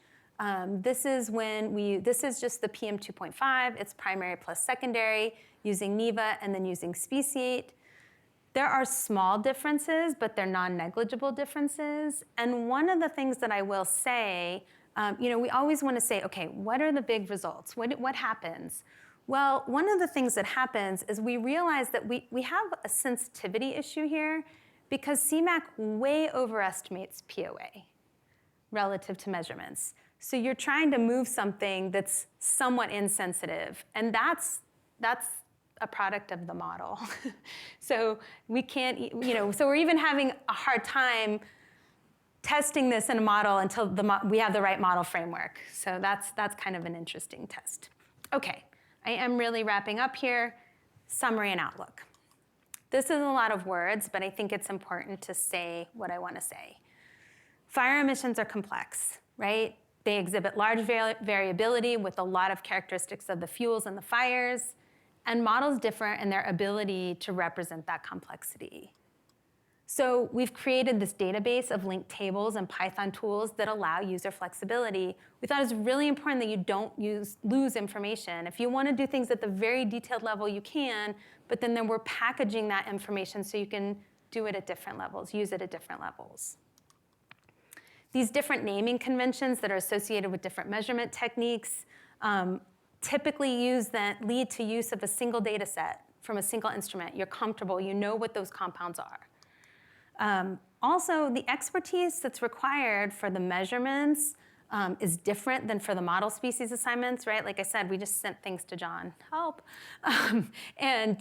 This is just the PM 2.5. It's primary plus secondary, using NEIVA and then using speciate. There are small differences, but they're non-negligible differences. And one of the things that I will say, we always want to say, okay, what are the big results? What happens? Well, one of the things that happens is we realize that we have a sensitivity issue here because CMAQ way overestimates POA relative to measurements. So you're trying to move something that's somewhat insensitive, and that's a product of the model. So we can't, so we're even having a hard time testing this in a model until we have the right model framework. So that's kind of an interesting test. Okay, I am really wrapping up here. Summary and outlook. This is a lot of words, but I think it's important to say what I want to say. Fire emissions are complex, right? They exhibit large variability with a lot of characteristics of the fuels and the fires, and models differ in their ability to represent that complexity. So we've created this database of linked tables and Python tools that allow user flexibility. We thought it was really important that you don't lose information. If you want to do things at the very detailed level, you can, but then we're packaging that information so you can do it at different levels, use it at different levels. These different naming conventions that are associated with different measurement techniques typically lead to use of a single data set from a single instrument. You're comfortable, you know what those compounds are. Also, the expertise that's required for the measurements is different than for the model species assignments, right? Like I said, we just sent things to John, help. And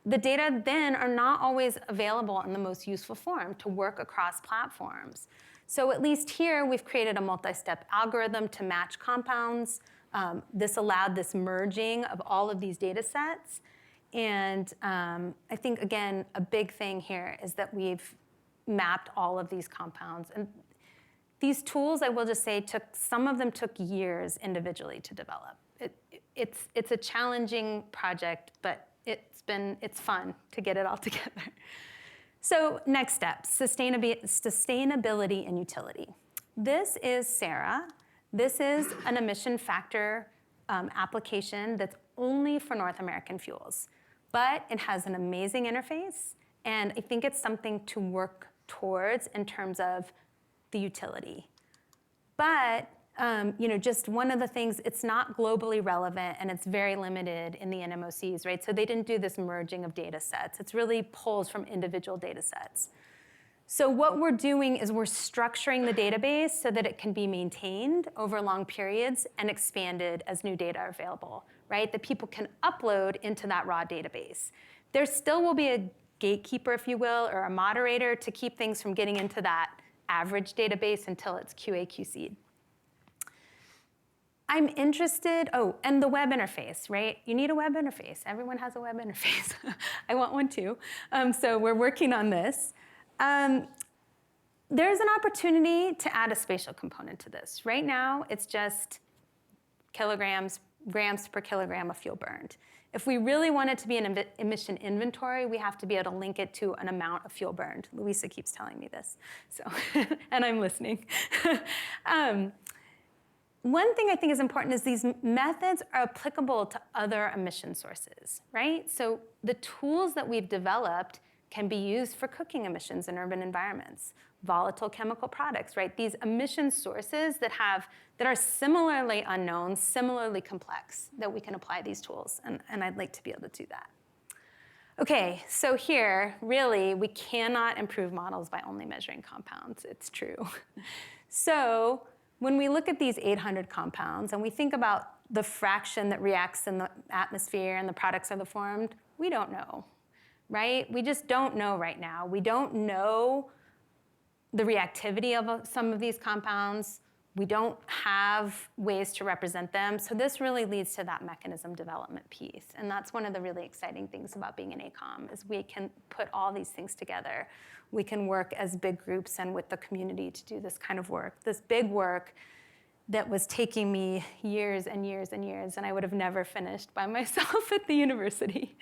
the data then are not always available in the most useful form to work across platforms. So at least here, we've created a multi-step algorithm to match compounds. This allowed this merging of all of these data sets. And I think, again, a big thing here is that we've mapped all of these compounds. And these tools, I will just say, some of them took years individually to develop. It's a challenging project, but it's fun to get it all together. So next step, sustainability and utility. This is SERA. This is an emission factor application that's only for North American fuels. But it has an amazing interface, and I think it's something to work towards in terms of the utility. But just one of the things, it's not globally relevant, and it's very limited in the NMOCs, right? So they didn't do this merging of data sets. It's really pulls from individual data sets. So what we're doing is we're structuring the database so that it can be maintained over long periods and expanded as new data are available, right, that people can upload into that raw database. There still will be a gatekeeper, if you will, or a moderator to keep things from getting into that average database until it's QA/QC'd. I'm interested, oh, and the web interface, right? You need a web interface. Everyone has a web interface. I want one too. So we're working on this. There's an opportunity to add a spatial component to this. Right now, it's just grams per kilogram of fuel burned. If we really want it to be an emission inventory, we have to be able to link it to an amount of fuel burned. Louisa keeps telling me this, so and I'm listening. One thing I think is important is these methods are applicable to other emission sources, right? So the tools that we've developed can be used for cooking emissions in urban environments, volatile chemical products, right? These emission sources that are similarly unknown, similarly complex, that we can apply these tools, and I'd like to be able to do that. Okay, so here, really, we cannot improve models by only measuring compounds. It's true. So when we look at these 800 compounds and we think about the fraction that reacts in the atmosphere and the products are formed, we don't know, right? We just don't know right now. We don't know the reactivity of some of these compounds. We don't have ways to represent them. So this really leads to that mechanism development piece. And that's one of the really exciting things about being an ACOM is we can put all these things together. We can work as big groups and with the community to do this kind of work. This big work that was taking me years and years and years, and I would have never finished by myself at the university.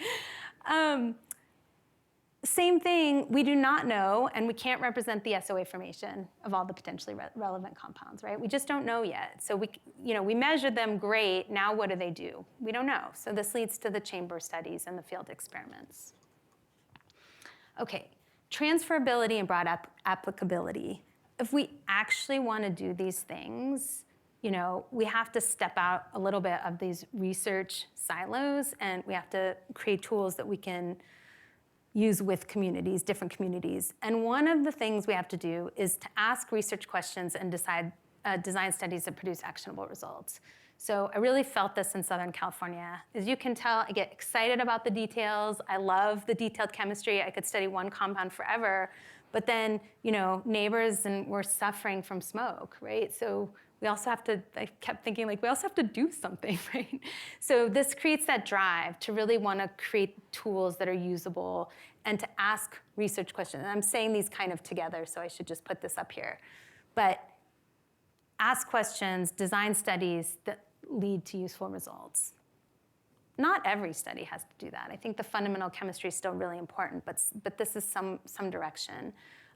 Same thing, we do not know, and we can't represent the SOA formation of all the potentially relevant compounds, right? We just don't know yet. So we measured them, great, now what do they do? We don't know. So this leads to the chamber studies and the field experiments. Okay, transferability and broad applicability. If we actually want to do these things, we have to step out a little bit of these research silos, and we have to create tools that we can use with communities, different communities. And one of the things we have to do is to ask research questions and design studies that produce actionable results. So I really felt this in Southern California. As you can tell, I get excited about the details. I love the detailed chemistry. I could study one compound forever. But then, neighbors were suffering from smoke, right? So we also have to, I kept thinking, we also have to do something, right? So this creates that drive to really want to create tools that are usable and to ask research questions. And I'm saying these kind of together, so I should just put this up here. But ask questions, design studies that lead to useful results. Not every study has to do that. I think the fundamental chemistry is still really important, but this is some direction.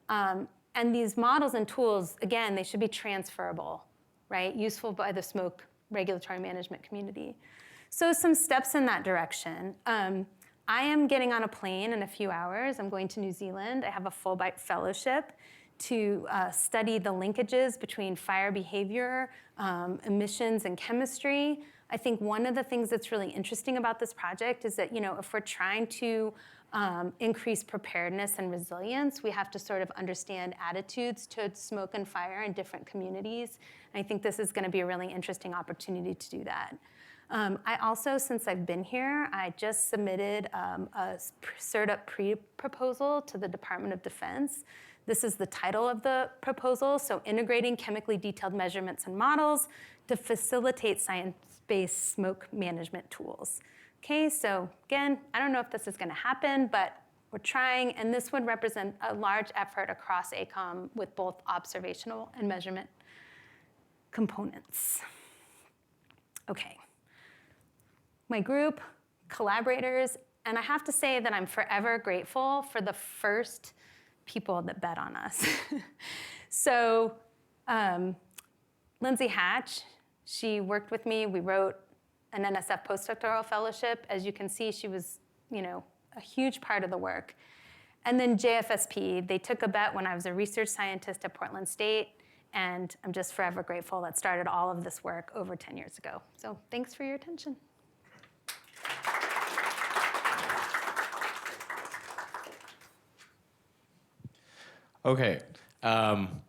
And these models and tools, again, they should be transferable, right? Useful by the smoke regulatory management community. So some steps in that direction. I am getting on a plane in a few hours. I'm going to New Zealand. I have a Fulbright fellowship to study the linkages between fire behavior, emissions, and chemistry. I think one of the things that's really interesting about this project is that, if we're trying to increase preparedness and resilience, we have to sort of understand attitudes to smoke and fire in different communities. And I think this is going to be a really interesting opportunity to do that. I also, since I've been here, I just submitted a CERTA pre-proposal to the Department of Defense. This is the title of the proposal, so integrating chemically detailed measurements and models to facilitate science-based smoke management tools. Okay, so again, I don't know if this is going to happen, but we're trying, and this would represent a large effort across ACOM with both observational and measurement components. Okay, my group, collaborators, and I have to say that I'm forever grateful for the first people that bet on us. So Lindsay Hatch, she worked with me. We wrote an NSF postdoctoral fellowship. As you can see, she was, a huge part of the work. And then JFSP, they took a bet when I was a research scientist at Portland State, and I'm just forever grateful that started all of this work over 10 years ago. So thanks for your attention. Okay,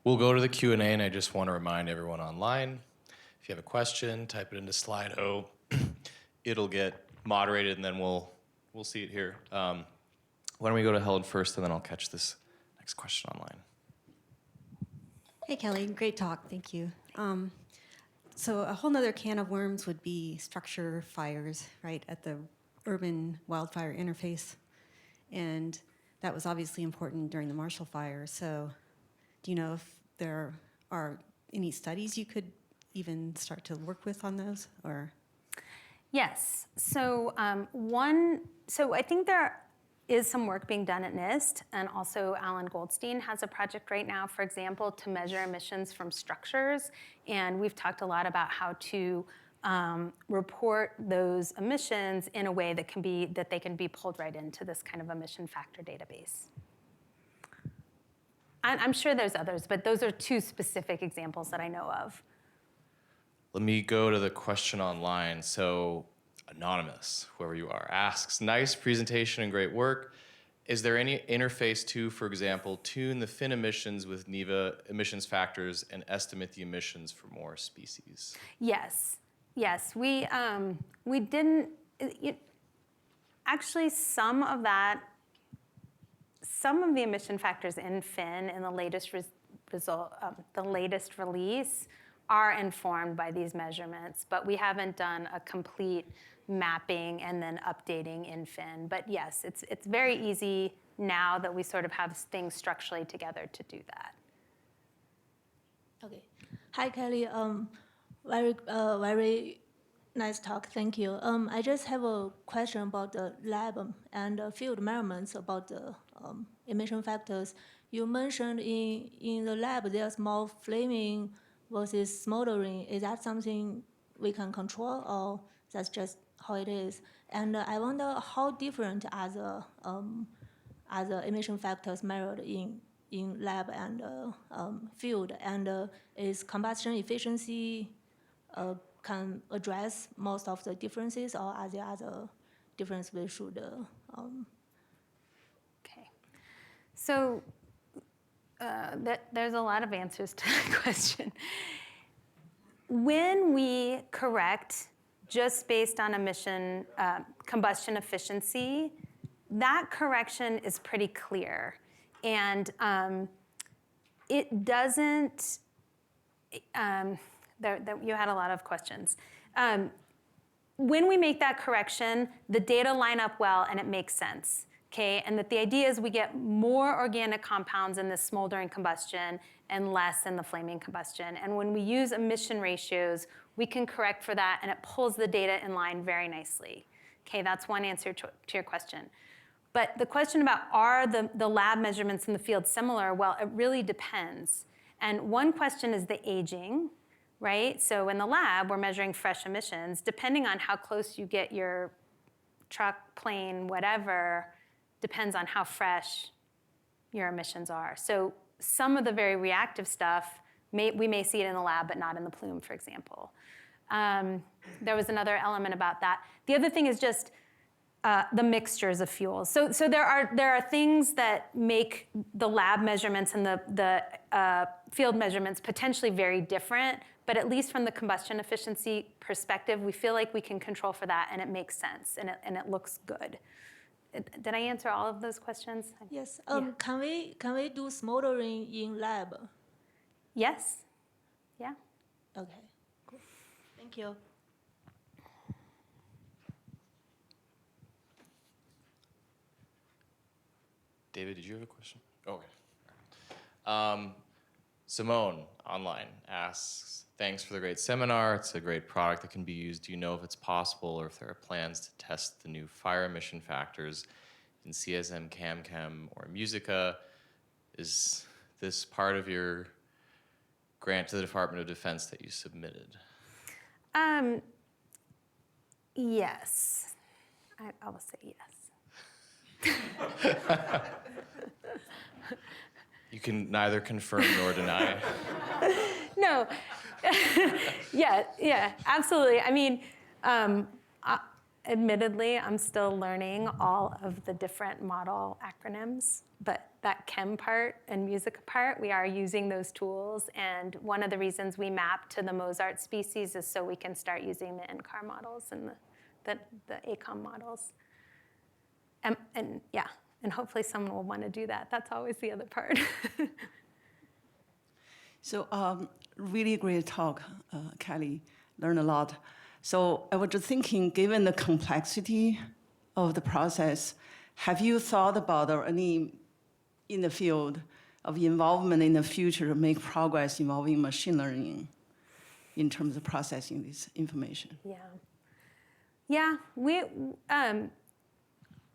we'll go to the Q&A, and I just want to remind everyone online, if you have a question, type it into Slido. it'll get moderated, and then we'll see it here. Why don't we go to Helen first, and then I'll catch this next question online. Hey, Kelley, great talk, thank you. So a whole nother can of worms would be structure fires, right, at the urban wildfire interface. And that was obviously important during the Marshall Fire. So do you know if there are any studies you could even start to work with on those, or? Yes, so so I think there is some work being done at NIST, and also Alan Goldstein has a project right now, for example, to measure emissions from structures. And we've talked a lot about how to report those emissions in a way that they can be pulled right into this kind of emission factor database. I'm sure there's others, but those are two specific examples that I know of. Let me go to the question online. So Anonymous, whoever you are, asks, nice presentation and great work. Is there any interface to, for example, tune the fin emissions with NEIVA emissions factors and estimate the emissions for more species? Yes, yes, we didn't, actually some of the emission factors in fin in the latest release are informed by these measurements, but we haven't done a complete mapping and then updating in fin. But yes, it's very easy now that we sort of have things structurally together to do that. Okay. Hi, Kelley. Very nice talk. Thank you. I just have a question about the lab and field measurements about the emission factors. You mentioned in the lab there's more flaming versus smoldering. Is that something we can control, or that's just how it is? And I wonder how different are the emission factors measured in lab and field, and is combustion efficiency can address most of the differences, or are there other differences we should? Okay, so there's a lot of answers to the question. When we correct just based on emission combustion efficiency, that correction is pretty clear. And it doesn't, you had a lot of questions. When we make that correction, the data line up well and it makes sense, okay? And that the idea is we get more organic compounds in the smoldering combustion and less in the flaming combustion. And when we use emission ratios, we can correct for that and it pulls the data in line very nicely. Okay, that's one answer to your question. But the question about are the lab measurements in the field similar? Well, it really depends. And one question is the aging, right? So in the lab, we're measuring fresh emissions. Depending on how close you get your truck, plane, whatever, depends on how fresh your emissions are. So some of the very reactive stuff, we may see it in the lab, but not in the plume, for example. There was another element about that. The other thing is just the mixtures of fuels. So there are things that make the lab measurements and the field measurements potentially very different, but at least from the combustion efficiency perspective, we feel like we can control for that and it makes sense and it looks good. Did I answer all of those questions? Yes. Yeah. Can we do smoldering in lab? Yes. Yeah. Okay. Cool. Thank you. David, did you have a question? Oh, okay. Simone online asks, thanks for the great seminar. It's a great product that can be used. Do you know if it's possible or if there are plans to test the new fire emission factors in CSM, CAM-Chem, or MUSICA? Is this part of your grant to the Department of Defense that you submitted? Yes. I will say yes. You can neither confirm nor deny. No. Yeah, absolutely. I mean, admittedly, I'm still learning all of the different model acronyms, but that CHEM part and MUSICA part, we are using those tools. And one of the reasons we map to the MOZART species is so we can start using the NCAR models and the ACOM models. And yeah, and hopefully someone will want to do that. That's always the other part. So really great talk, Kelley. Learned a lot. So I was just thinking, given the complexity of the process, have you thought about or any in the field of involvement in the future to make progress involving machine learning in terms of processing this information? Yeah,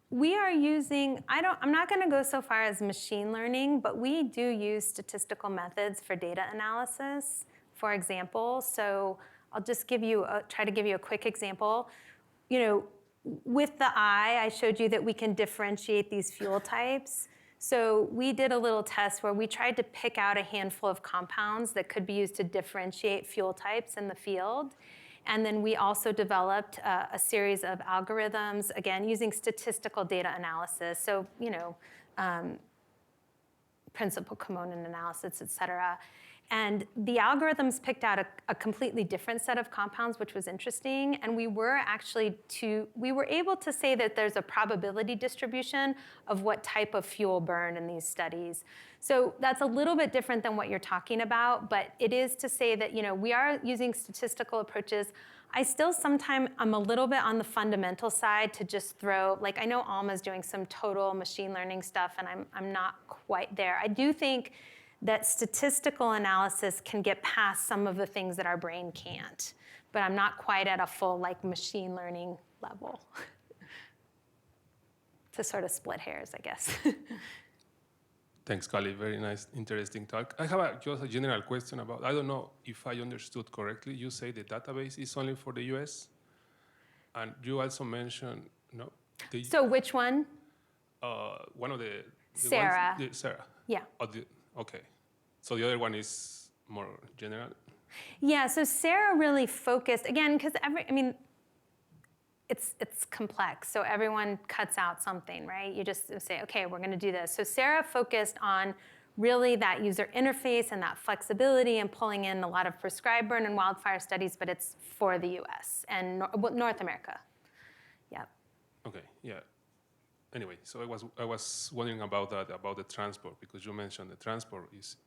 we are using, I'm not going to go so far as machine learning, but we do use statistical methods for data analysis, for example. So I'll just try to give you a quick example. You know, with the eye, I showed you that we can differentiate these fuel types. So we did a little test where we tried to pick out a handful of compounds that could be used to differentiate fuel types in the field. And then we also developed a series of algorithms, again, using statistical data analysis. So, you know, principal component analysis, et cetera. And the algorithms picked out a completely different set of compounds, which was interesting. And we were able to say that there's a probability distribution of what type of fuel burned in these studies. So that's a little bit different than what you're talking about, but it is to say that, you know, we are using statistical approaches. I still sometimes I'm a little bit on the fundamental side to just throw, like I know Alma's doing some total machine learning stuff, and I'm not quite there. I do think that statistical analysis can get past some of the things that our brain can't, but I'm not quite at a full like machine learning level. To sort of split hairs, I guess. Thanks, Kelley. Very nice, interesting talk. I have just a general question about, I don't know if I understood correctly. You say the database is only for the US? And you also mentioned, no? So which one? One of the SERA. Ones, SERA. Yeah. Okay. So the other one is more general? Yeah, so SERA really focused, again, because it's complex, so everyone cuts out something, right? You just say, okay, we're going to do this. So SERA focused on really that user interface and that flexibility and pulling in a lot of prescribed burn and wildfire studies, but it's for the US and North America. Yeah. Okay, yeah. Anyway, so I was wondering about that, about the transport, because you mentioned the transport is,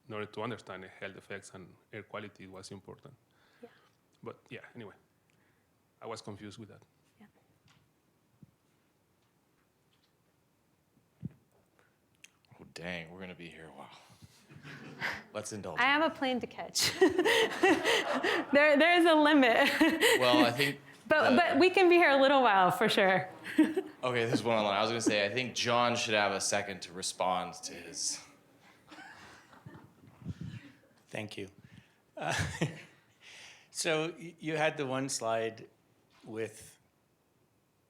in order to understand the health effects and air quality was important. Yeah. But yeah, anyway, I was confused with that. Yeah. Oh, dang, we're going to be here a while. Let's indulge. I have a plane to catch. There's a limit. Well, I think... But we can be here a little while, for sure. Okay, there's one online. I was going to say, I think John should have a second to respond to his... Thank you. So you had the one slide with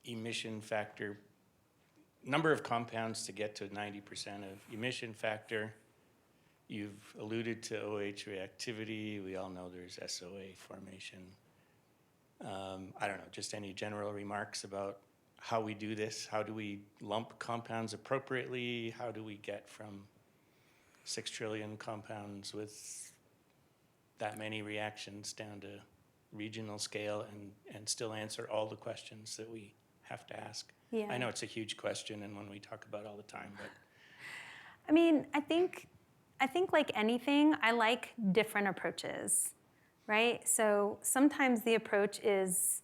emission factor, number of compounds to get to 90% of emission factor. You've alluded to OH reactivity. We all know there's SOA formation. I don't know, just any general remarks about how we do this? How do we lump compounds appropriately? How do we get from 6 trillion compounds with that many reactions down to regional scale and still answer all the questions that we have to ask? Yeah. I know it's a huge question and one we talk about all the time, but. I mean, I think like anything, I like different approaches, right? So sometimes the approach is,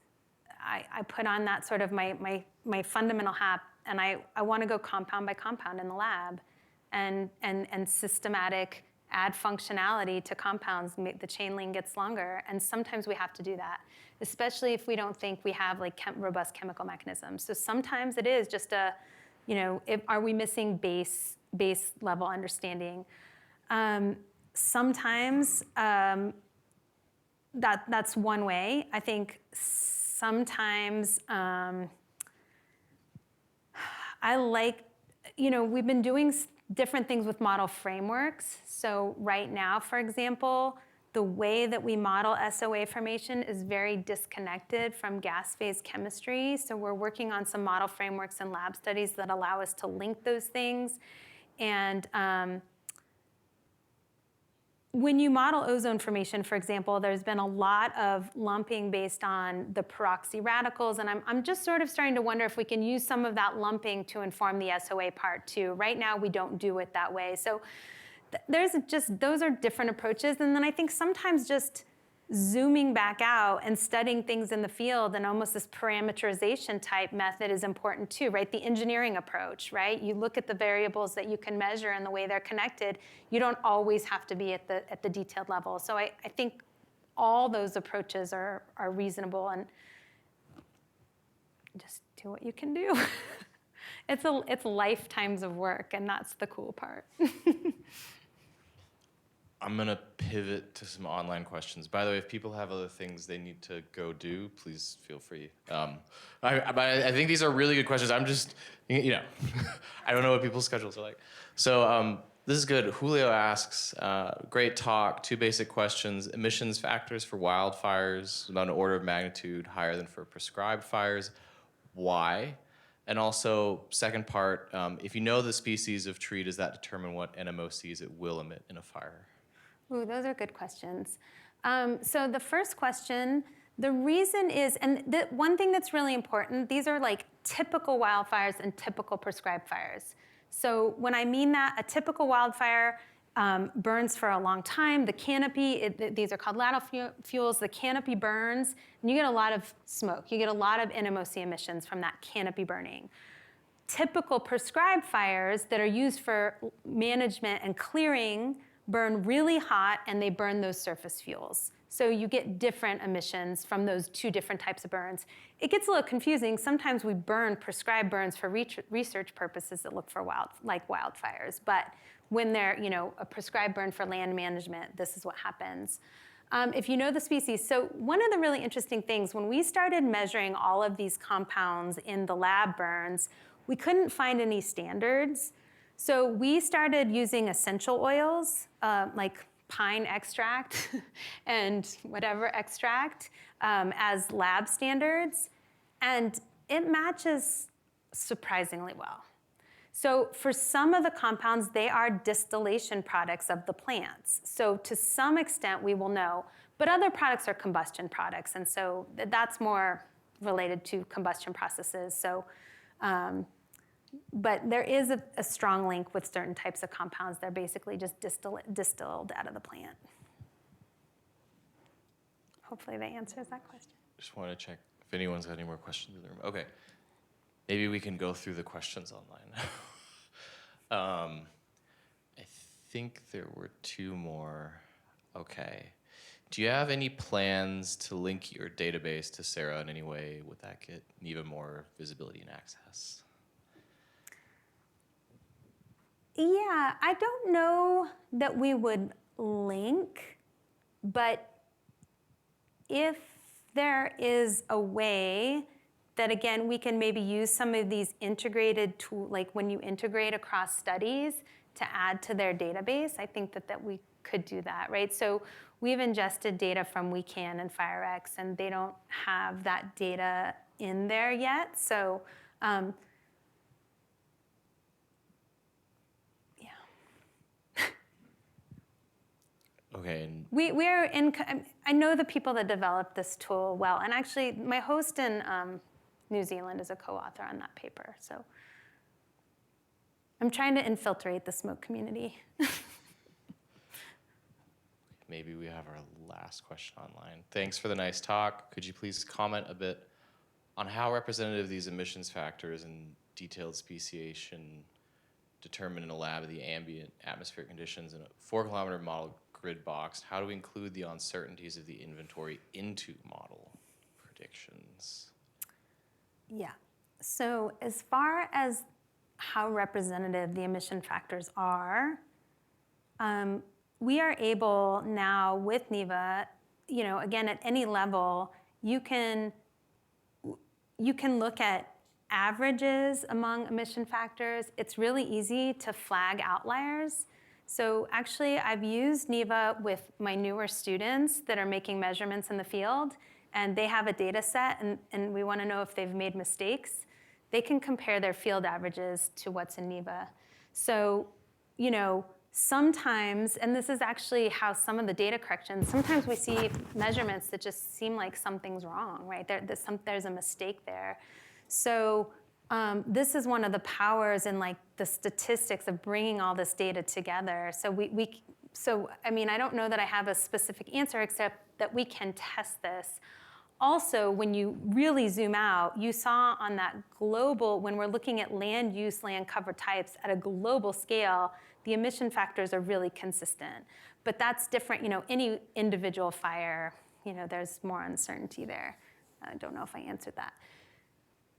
I put on that sort of my fundamental hat, and I want to go compound by compound in the lab and systematic add functionality to compounds, make the chain link gets longer, and sometimes we have to do that, especially if we don't think we have like robust chemical mechanisms. So sometimes it is just a, you know, are we missing base level understanding? Sometimes that's one way. I think sometimes I like, you know, we've been doing different things with model frameworks. So right now, for example, the way that we model SOA formation is very disconnected from gas phase chemistry. So we're working on some model frameworks and lab studies that allow us to link those things. And when you model ozone formation, for example, there's been a lot of lumping based on the peroxy radicals, and I'm just sort of starting to wonder if we can use some of that lumping to inform the SOA part too. Right now, we don't do it that way. So those are different approaches, and then I think sometimes just zooming back out and studying things in the field and almost this parameterization type method is important too, right? The engineering approach, right? You look at the variables that you can measure and the way they're connected. You don't always have to be at the detailed level. So I think all those approaches are reasonable, and just do what you can do. It's lifetimes of work, and that's the cool part. I'm gonna pivot to some online questions. By the way, if people have other things they need to go do, please feel free. I think these are really good questions. I'm just, I don't know what people's schedules are like. So this is good. Julio asks, great talk, 2 basic questions. Emissions factors for wildfires, about an order of magnitude higher than for prescribed fires. Why? And also, second part, if you know the species of tree, does that determine what NMOCs it will emit in a fire? Ooh, those are good questions. So the first question, the reason is, and the one thing that's really important, these are like typical wildfires and typical prescribed fires. So when I mean that, a typical wildfire burns for a long time. The canopy, these are called lateral fuels, the canopy burns, and you get a lot of smoke. You get a lot of NMOC emissions from that canopy burning. Typical prescribed fires that are used for management and clearing burn really hot, and they burn those surface fuels. So you get different emissions from those 2 different types of burns. It gets a little confusing. Sometimes we burn prescribed burns for research purposes that look for wildfires. But when they're a prescribed burn for land management, this is what happens. If you know the species, so one of the really interesting things, when we started measuring all of these compounds in the lab burns, we couldn't find any standards. So we started using essential oils, like pine extract and whatever extract as lab standards, and it matches surprisingly well. So for some of the compounds, they are distillation products of the plants. So to some extent, we will know, but other products are combustion products, and so that's more related to combustion processes. So. But there is a strong link with certain types of compounds. They're basically just distilled out of the plant. Hopefully that answers that question. Just want to check if anyone's got any more questions in the room. Okay, maybe we can go through the questions online. I think there were 2 more. Okay. Do you have any plans to link your database to SERA in any way? Would that get NEIVA more visibility and access? Yeah, I don't know that we would link, but if there is a way that, again, we can maybe use some of these integrated tools, like when you integrate across studies to add to their database, I think that we could do that, right? So we've ingested data from WeCan and FireX, and they don't have that data in there yet. So Okay. And we are in, I know the people that developed this tool well, and actually my host in New Zealand is a co-author on that paper, so I'm trying to infiltrate the smoke community. maybe we have our last question online. Thanks for the nice talk. Could you please comment a bit on how representative these emissions factors and detailed speciation determined in a lab of the ambient atmospheric conditions in a 4-kilometer model grid box? How do we include the uncertainties of the inventory into model predictions? Yeah, so as far as how representative the emission factors are, we are able now with NEIVA, again, at any level, you can look at averages among emission factors. It's really easy to flag outliers. So actually, I've used NEIVA with my newer students that are making measurements in the field, and they have a data set, and we want to know if they've made mistakes. They can compare their field averages to what's in NEIVA. So, sometimes, and this is actually how some of the data corrections, sometimes we see measurements that just seem like something's wrong, right? There's a mistake there. So this is one of the powers in like the statistics of bringing all this data together. So I mean, I don't know that I have a specific answer except that we can test this. Also, when you really zoom out, you saw on that global, when we're looking at land use, land cover types at a global scale, the emission factors are really consistent. But that's different, any individual fire, there's more uncertainty there. I don't know if I answered that.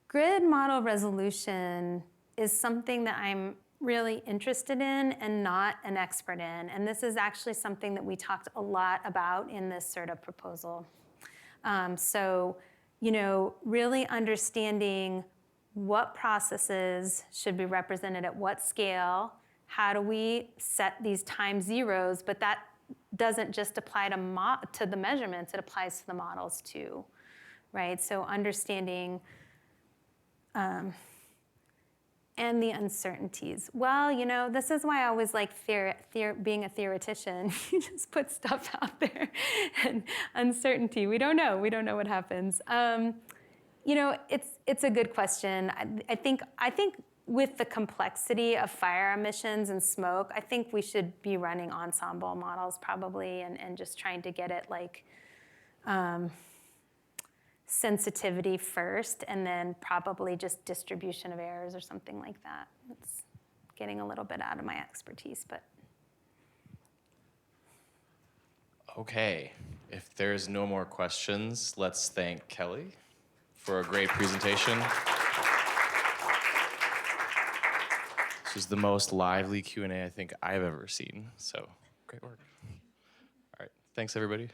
Grid model resolution is something that I'm really interested in and not an expert in. And this is actually something that we talked a lot about in this SERA proposal. So, really understanding what processes should be represented at what scale, how do we set these time zeros, but that doesn't just apply to the measurements, it applies to the models too, right? So understanding, and the uncertainties. Well, this is why I always like being a theoretician. You just put stuff out there. And uncertainty, we don't know what happens. It's a good question. I think with the complexity of fire emissions and smoke, I think we should be running ensemble models probably and just trying to get it like sensitivity first, and then probably just distribution of errors or something like that. It's getting a little bit out of my expertise, but. Okay, if there's no more questions, let's thank Kelley for a great presentation. This was the most lively Q&A I think I've ever seen, so great work. All right, thanks everybody.